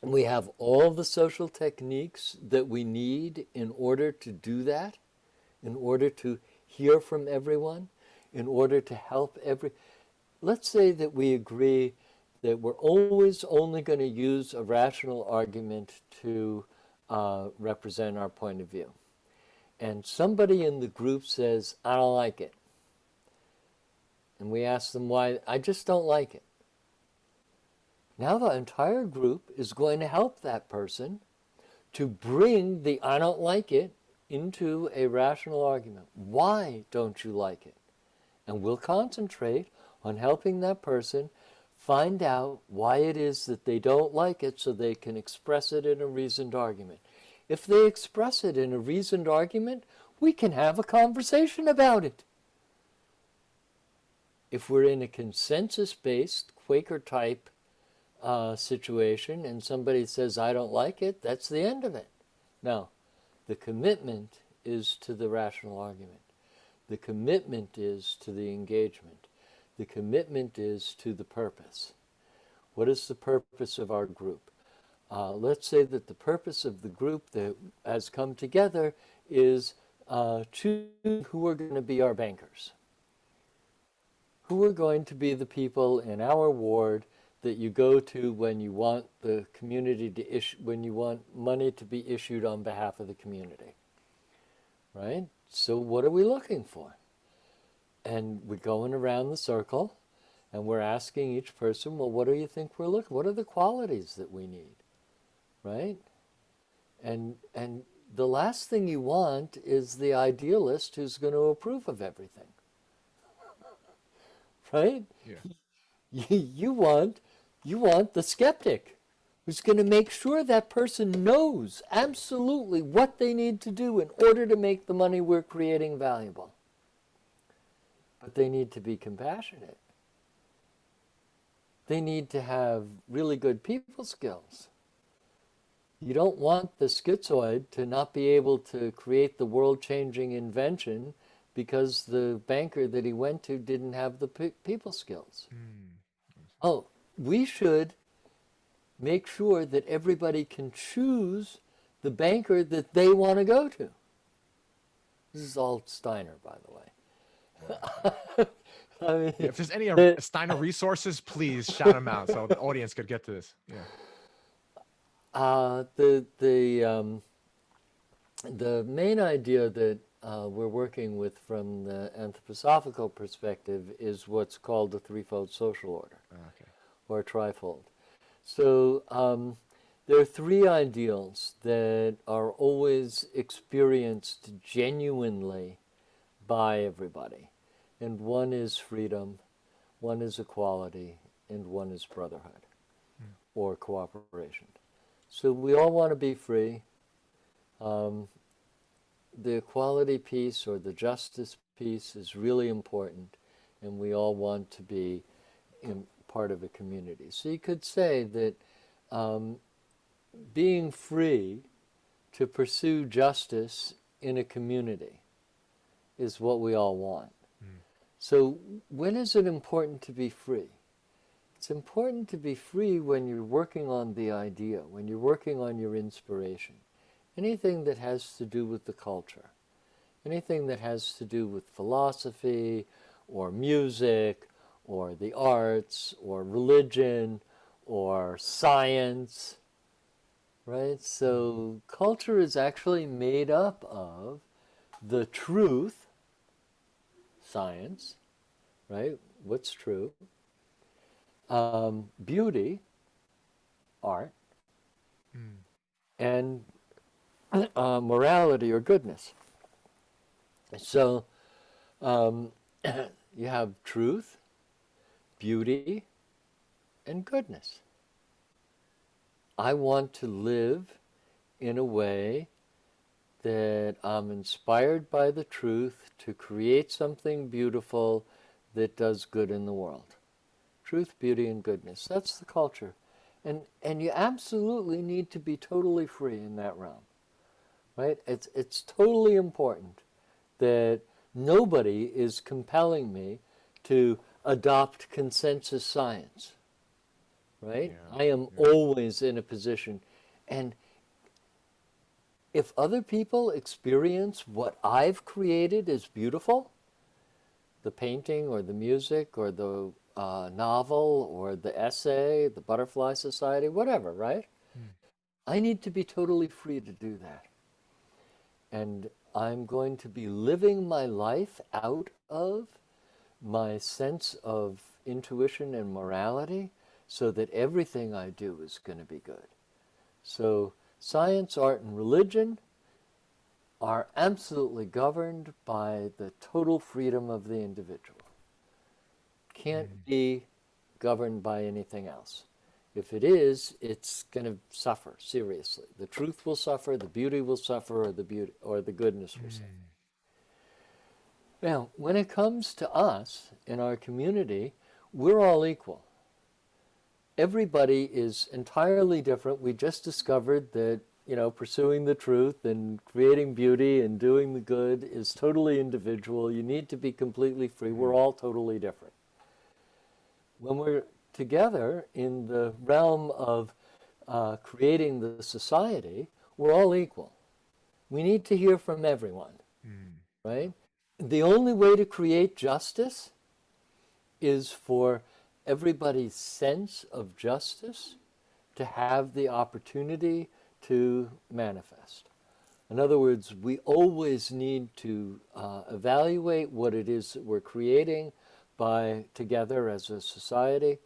We have all the social techniques that we need in order to do that, in order to hear from everyone, in order to help Let's say that we agree that we're always only going to use a rational argument to represent our point of view. And somebody in the group says, I don't like it. And we ask them why. I just don't like it. Now the entire group is going to help that person to bring the I don't like it into a rational argument. Why don't you like it? And we'll concentrate on helping that person find out why it is that they don't like it so they can express it in a reasoned argument. If they express it in a reasoned argument, we can have a conversation about it. If we're in a consensus-based, Quaker-type situation and somebody says, I don't like it, that's the end of it. Now, the commitment is to the rational argument. The commitment is to the engagement. The commitment is to the purpose. What is the purpose of our group? Let's say that the purpose of the group that has come together is choose who are going to be our bankers. Who are going to be the people in our ward that you go to when you want the community to issue, when you want money to be issued on behalf of the community, right? So what are we looking for? And we're going around the circle and we're asking each person, well, what do you think we're looking? What are the qualities that we need, right? And the last thing you want is the idealist who's going to approve of everything, right? Yeah. You want the skeptic who's going to make sure that person knows absolutely what they need to do in order to make the money we're creating valuable. But they need to be compassionate. They need to have really good people skills. You don't want the schizoid to not be able to create the world-changing invention because the banker that he went to didn't have the people skills. Oh, we should make sure that everybody can choose the banker that they want to go to. This is all Steiner, by the way. I mean, If there's any Steiner resources, please shout them out so the audience could get to this. Yeah. The main idea that we're working with from the anthroposophical perspective is what's called the threefold social order, or trifold. So there are three ideals that are always experienced genuinely by everybody. And one is freedom, one is equality, and one is brotherhood or cooperation. So we all want to be free. The equality piece or the justice piece is really important, and we all want to be part of a community. So you could say that being free to pursue justice in a community is what we all want. So when is it important to be free? It's important to be free when you're working on the idea, when you're working on your inspiration. Anything that has to do with the culture, anything that has to do with philosophy or music or the arts or religion or science, right? So culture is actually made up of the truth, science, right? What's true? Beauty, art, and morality or goodness. So you have truth, beauty, and goodness. I want to live in a way that I'm inspired by the truth to create something beautiful that does good in the world. truth, beauty, and goodness. That's the culture. And you absolutely need to be totally free in that realm, right? It's totally important that nobody is compelling me to adopt consensus science, right? Yeah. I am always in a position, and if other people experience what I've created as beautiful, the painting or the music or the novel or the essay, the Butterfly Society, whatever, right? I need to be totally free to do that. And I'm going to be living my life out of my sense of intuition and morality so that everything I do is going to be good. So science, art, and religion are absolutely governed by the total freedom of the individual. Can't be governed by anything else. If it is, it's going to suffer seriously. The truth will suffer, the beauty will suffer, or the goodness will suffer. Now, when it comes to us in our community, we're all equal. Everybody is entirely different. We just discovered that, pursuing the truth and creating beauty and doing the good is totally individual. You need to be completely free. We're all totally different. When we're together in the realm of creating the society, we're all equal. We need to hear from everyone, right? The only way to create justice is for everybody's sense of justice to have the opportunity to manifest. In other words, we always need to evaluate what it is that we're creating together as a society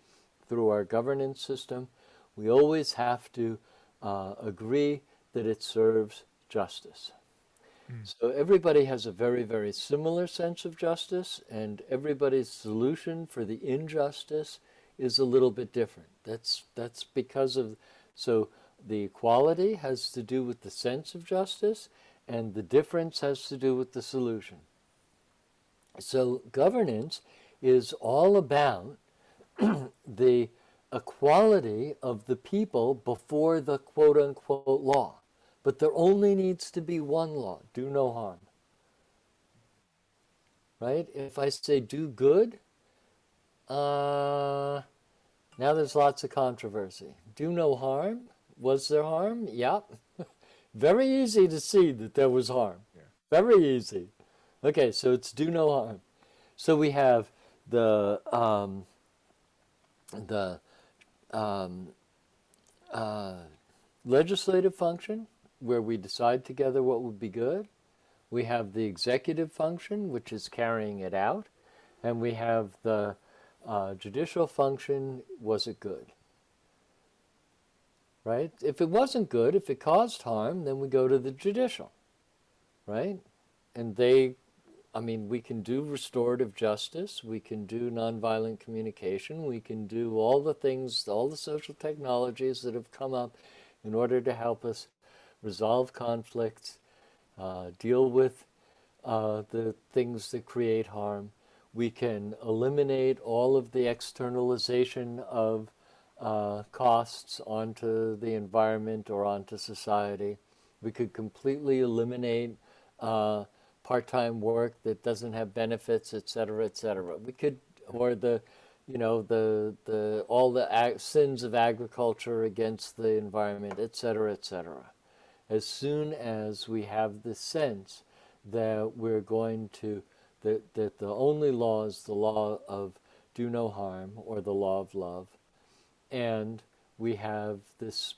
through our governance system. We always have to agree that it serves justice. So everybody has a very, very similar sense of justice, and everybody's solution for the injustice is a little bit different. That's because of, so the equality has to do with the sense of justice, and the difference has to do with the solution. So governance is all about the equality of the people before the quote-unquote law. But there only needs to be one law: do no harm. Right? If I say do good, now there's lots of controversy. Do no harm? Was there harm? Yep. Very easy to see that there was harm. Yeah. Very easy. Okay, so it's do no harm. So we have the legislative function, where we decide together what would be good. We have the executive function, which is carrying it out. And we have the judicial function, was it good? Right? If it wasn't good, if it caused harm, then we go to the judicial. Right? And we can do restorative justice, we can do nonviolent communication, we can do all the things, all the social technologies that have come up in order to help us resolve conflicts, deal with the things that create harm. We can eliminate all of the externalization of costs onto the environment or onto society. We could completely eliminate part-time work that doesn't have benefits, et cetera, et cetera. We could, or all the sins of agriculture against the environment, et cetera, et cetera. As soon as we have the sense that we're going to, that the only law is the law of do no harm, or the law of love, and we have this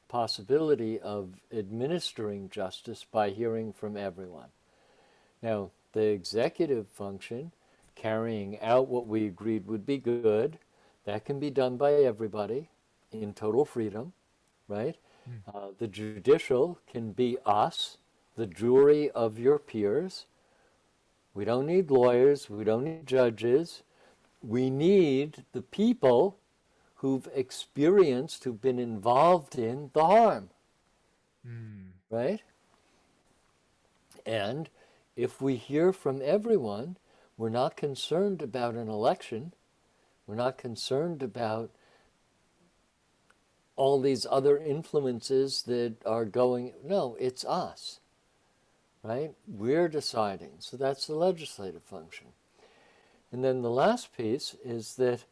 possibility of administering justice by hearing from everyone. Now, the executive function, carrying out what we agreed would be good, that can be done by everybody in total freedom, right? The judicial can be us, the jury of your peers. We don't need lawyers, we don't need judges. We need the people who've experienced, who've been involved in the harm, right? And if we hear from everyone, we're not concerned about an election. We're not concerned about all these other influences that are going. No, it's us, right? We're deciding. So that's the legislative function. And then the last piece is that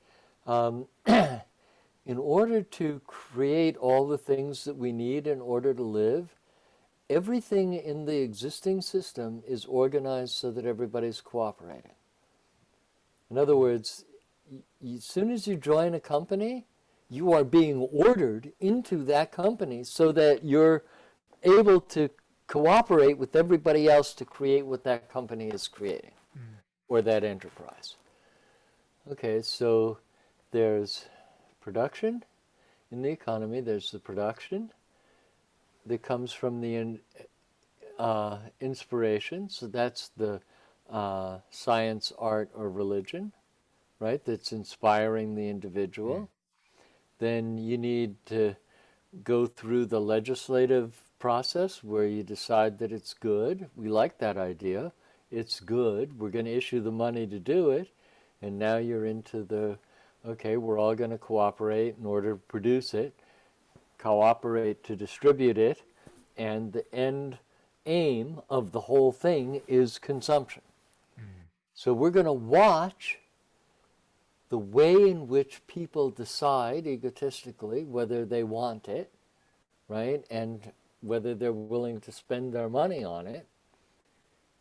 in order to create all the things that we need in order to live, everything in the existing system is organized so that everybody's cooperating. In other words, as soon as you join a company, you are being ordered into that company so that you're able to cooperate with everybody else to create what that company is creating, or that enterprise. Okay, so there's production in the economy. There's the production that comes from the inspiration. So that's the science, art, or religion, right? That's inspiring the individual. Then you need to go through the legislative process where you decide that it's good. We like that idea. It's good. We're going to issue the money to do it. And now you're into the, okay, we're all going to cooperate in order to produce it, cooperate to distribute it, and the end aim of the whole thing is consumption. So we're going to watch the way in which people decide egotistically whether they want it, right, and whether they're willing to spend their money on it.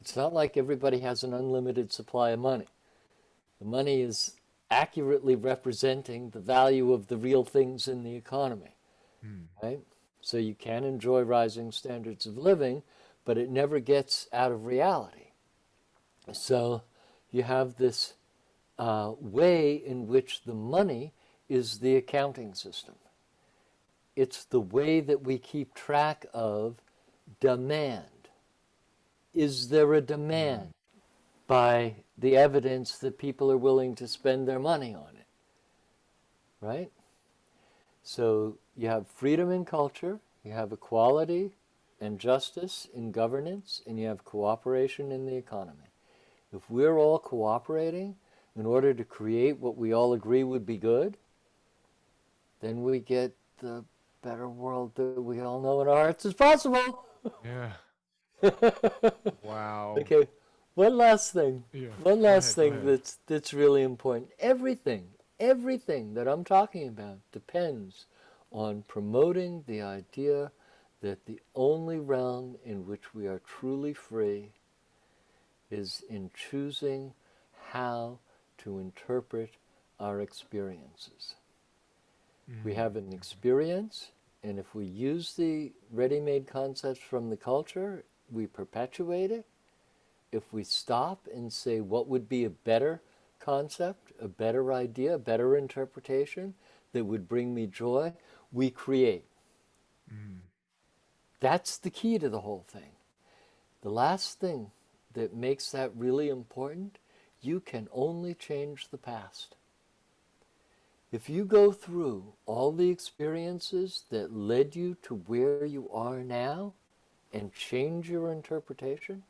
It's not like everybody has an unlimited supply of money. The money is accurately representing the value of the real things in the economy, right? So you can enjoy rising standards of living, but it never gets out of reality. So you have this way in which the money is the accounting system. It's the way that we keep track of demand. Is there a demand by the evidence that people are willing to spend their money on it, right? So you have freedom in culture, you have equality and justice in governance, and you have cooperation in the economy. If we're all cooperating in order to create what we all agree would be good, then we get the better world that we all know in our hearts is possible. Yeah. Wow. Okay, one last thing. Yeah. One last Go thing ahead. that's really important. Everything that I'm talking about depends on promoting the idea that the only realm in which we are truly free is in choosing how to interpret our experiences. We have an experience, and if we use the ready-made concepts from the culture, we perpetuate it. If we stop and say what would be a better concept, a better idea, a better interpretation that would bring me joy, we create. That's the key to the whole thing. The last thing that makes that really important, you can only change the past. If you go through all the experiences that led you to where you are now and change your interpretation,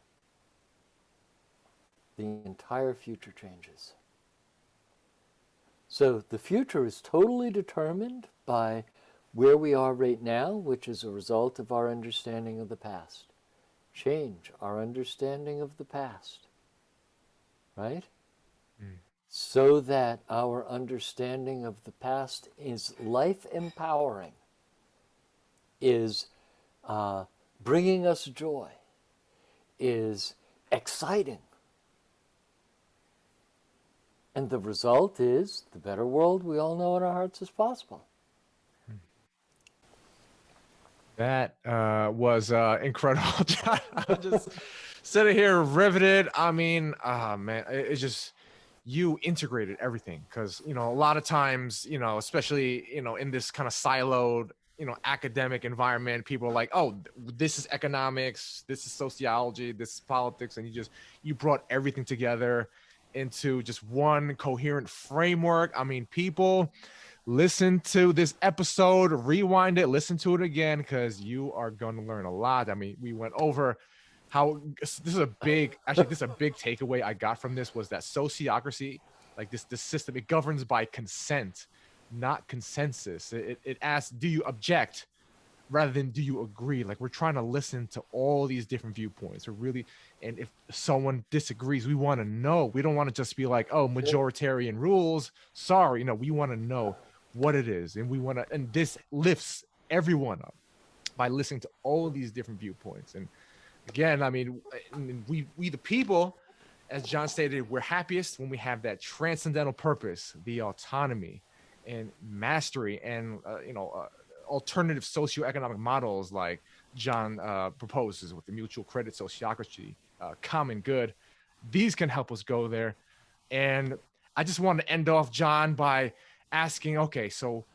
the entire future changes. So the future is totally determined by where we are right now, which is a result of our understanding of the past. Change our understanding of the past, right? So that our understanding of the past is life-empowering, is bringing us joy, is exciting. And the result is the better world we all know in our hearts is possible. That was incredible, John. I'm just sitting here riveted. I mean, man, it's just, you integrated everything, because, you know, a lot of times, you know, especially, you know, in this kind of siloed, you know, academic environment, people are like, oh, this is economics, this is sociology, this is politics, and you brought everything together into just one coherent framework. I mean, people, listen to this episode, rewind it, listen to it again, because you are going to learn a lot. I mean, we went over how this is a big takeaway I got from this, was that sociocracy like this system, it governs by consent, not consensus. It asks, do you object, rather than do you agree? Like, we're trying to listen to all these different viewpoints. We're really, and if someone disagrees, we want to know. We don't want to just be like, oh, majoritarian rules, sorry. No, we want to know what it is, and we want to, and this lifts everyone up by listening to all of these different viewpoints. And again, I mean, we the people, as John stated, we're happiest when we have that transcendental purpose, the autonomy and mastery, and alternative socioeconomic models like John proposes with the mutual credit sociocracy, common good. These can help us go there. And I just want to end off, John, by asking, okay, so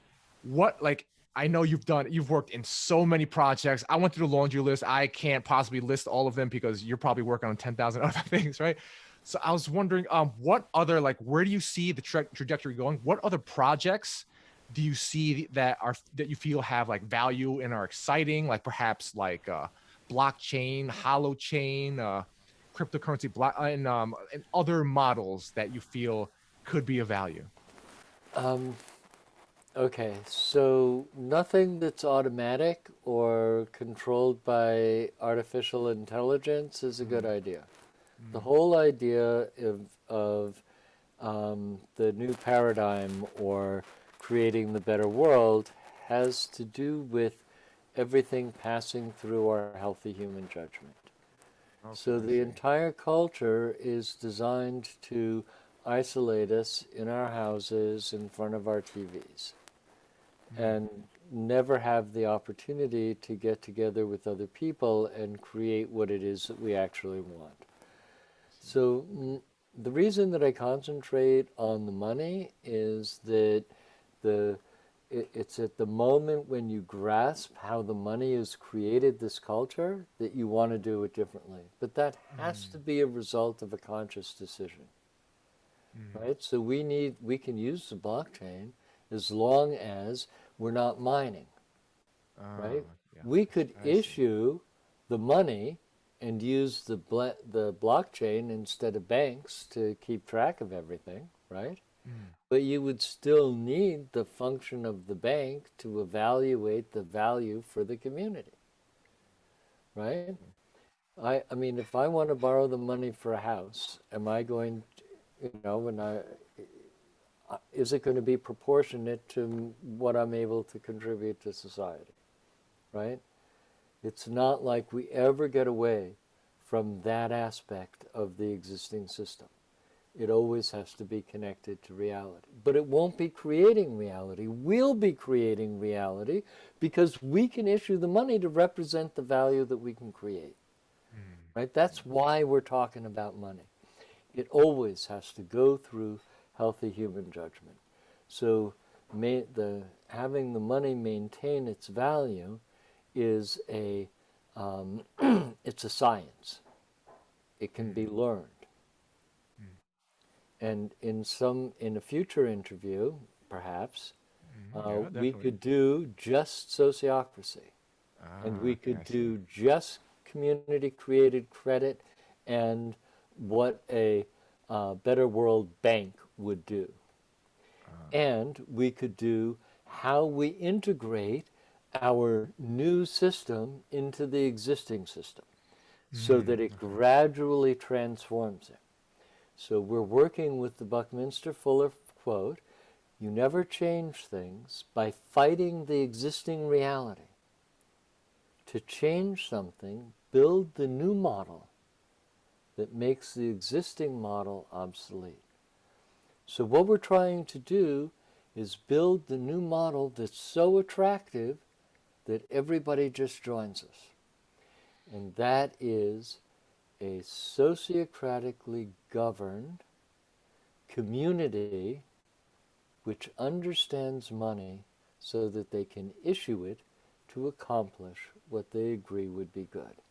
what, like, I know you've worked in so many projects. I went through the laundry list. I can't possibly list all of them because you're probably working on 10,000 other things, right? So I was wondering, what other, like, where do you see the trajectory going? What other projects do you see that you feel have like value and are exciting? Like perhaps like blockchain, hollow chain, cryptocurrency, and other models that you feel could be of value. Okay, so nothing that's automatic or controlled by artificial intelligence is a good idea. The whole idea of the new paradigm or creating the better world has to do with everything passing through our healthy human judgment. Okay, So the entire culture is designed to isolate us in our houses in front of our TVs and never have the opportunity to get together with other people and create what it is that we actually want. So the reason that I concentrate on the money is that it's at the moment when you grasp how the money has created this culture that you want to do it differently. But that has to be a result of a conscious decision, right? So we can use the blockchain as long as we're not mining, right? Yeah. We could issue the money and use the blockchain instead of banks to keep track of everything, right? But you would still need the function of the bank to evaluate the value for the community, right? I mean, if I want to borrow the money for a house, am I going to, is it going to be proportionate to what I'm able to contribute to society, right? It's not like we ever get away from that aspect of the existing system. It always has to be connected to reality. But it won't be creating reality. We'll be creating reality because we can issue the money to represent the value that we can create. Right? That's why we're talking about money. It always has to go through healthy human judgment. So having the money maintain its value is it's a science. It can be learned. And in a future interview, perhaps, we could do just sociocracy. And we could do just community-created credit and what a better world bank would do. And we could do how we integrate our new system into the existing system so that it gradually transforms it. So we're working with the Buckminster Fuller quote, "You never change things by fighting the existing reality. To change something, build the new model that makes the existing model obsolete." So what we're trying to do is build the new model that's so attractive that everybody just joins us. And that is a sociocratically governed community which understands money so that they can issue it to accomplish what they agree would be good.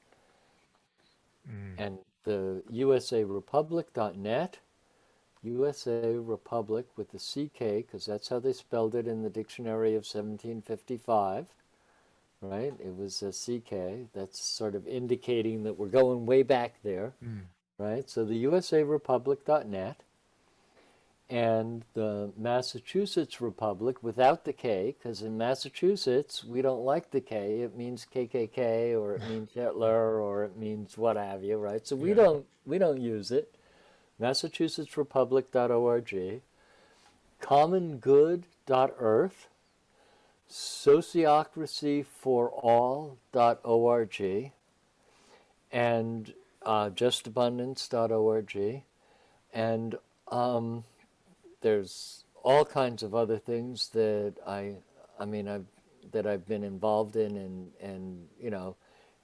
And the usarepublic.net, USA Republic with the CK, because that's how they spelled it in the dictionary of 1755, right? It was a CK. That's sort of indicating that we're going way back there, right? So the usarepublic.net. and the Massachusetts Republic without the K, because in Massachusetts we don't like the K. It means KKK, or it means Hitler, or it means what have you, right? So we don't use it. MassachusettsRepublic.org, commongood.earth, sociocracyforall.org, and justabundance.org, and there's all kinds of other things that I've been involved in and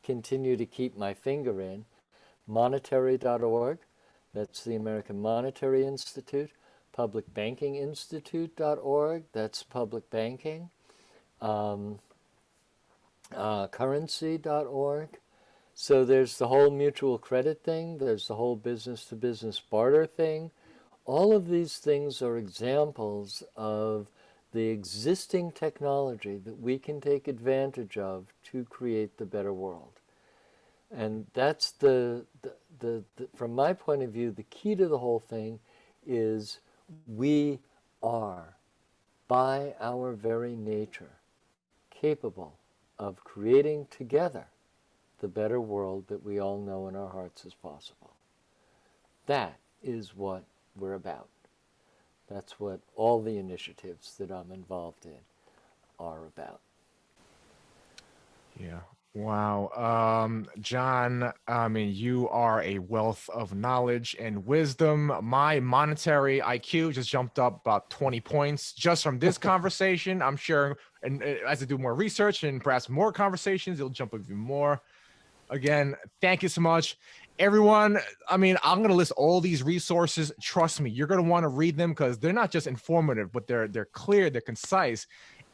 continue to keep my finger in. Monetary.org, that's the American Monetary Institute. Publicbankinginstitute.org, that's public banking. Currency.org. So there's the whole mutual credit thing, there's the whole business-to-business barter thing. All of these things are examples of the existing technology that we can take advantage of to create the better world. And that's from my point of view, the key to the whole thing is we are, by our very nature, capable of creating together the better world that we all know in our hearts is possible. That is what we're about. That's what all the initiatives that I'm involved in are about. Yeah. Wow. John, I mean, you are a wealth of knowledge and wisdom. My monetary IQ just jumped up about 20 points just from this conversation. I'm sure, and as I do more research and perhaps more conversations, it'll jump up even more. Again, thank you so much. Everyone, I mean, I'm going to list all these resources. Trust me, you're going to want to read them because they're not just informative, but they're clear, they're concise.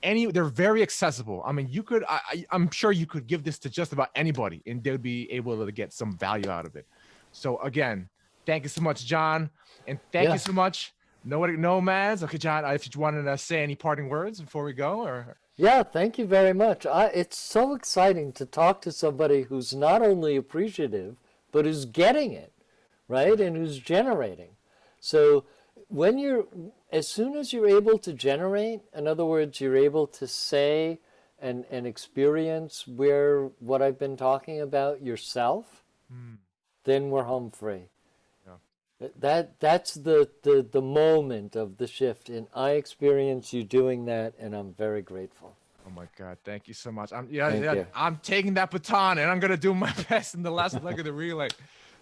They're very accessible. I mean, you could, I'm sure you could give this to just about anybody and they'll be able to get some value out of it. So again, thank you so much, John. And thank you so much, Noetic Nomads. Okay, John, if you wanted to say any parting words before we go, or... Yeah, thank you very much. It's so exciting to talk to somebody who's not only appreciative, but who's getting it, right? And who's generating. So as soon as you're able to generate, in other words, you're able to say and experience what I've been talking about yourself, then we're home free. That's the moment of the shift, and I experience you doing that, and I'm very grateful. Oh my God, thank you so much. I'm taking that baton, and I'm gonna do my best in the last leg of the relay.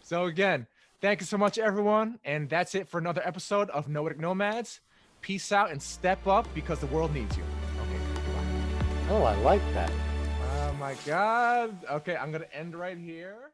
So again, thank you so much, everyone, and that's it for another episode of Noetic Nomads. Peace out and step up because the world needs you. Okay, bye. Oh, I like that. Oh my God. Okay, I'm gonna end right here.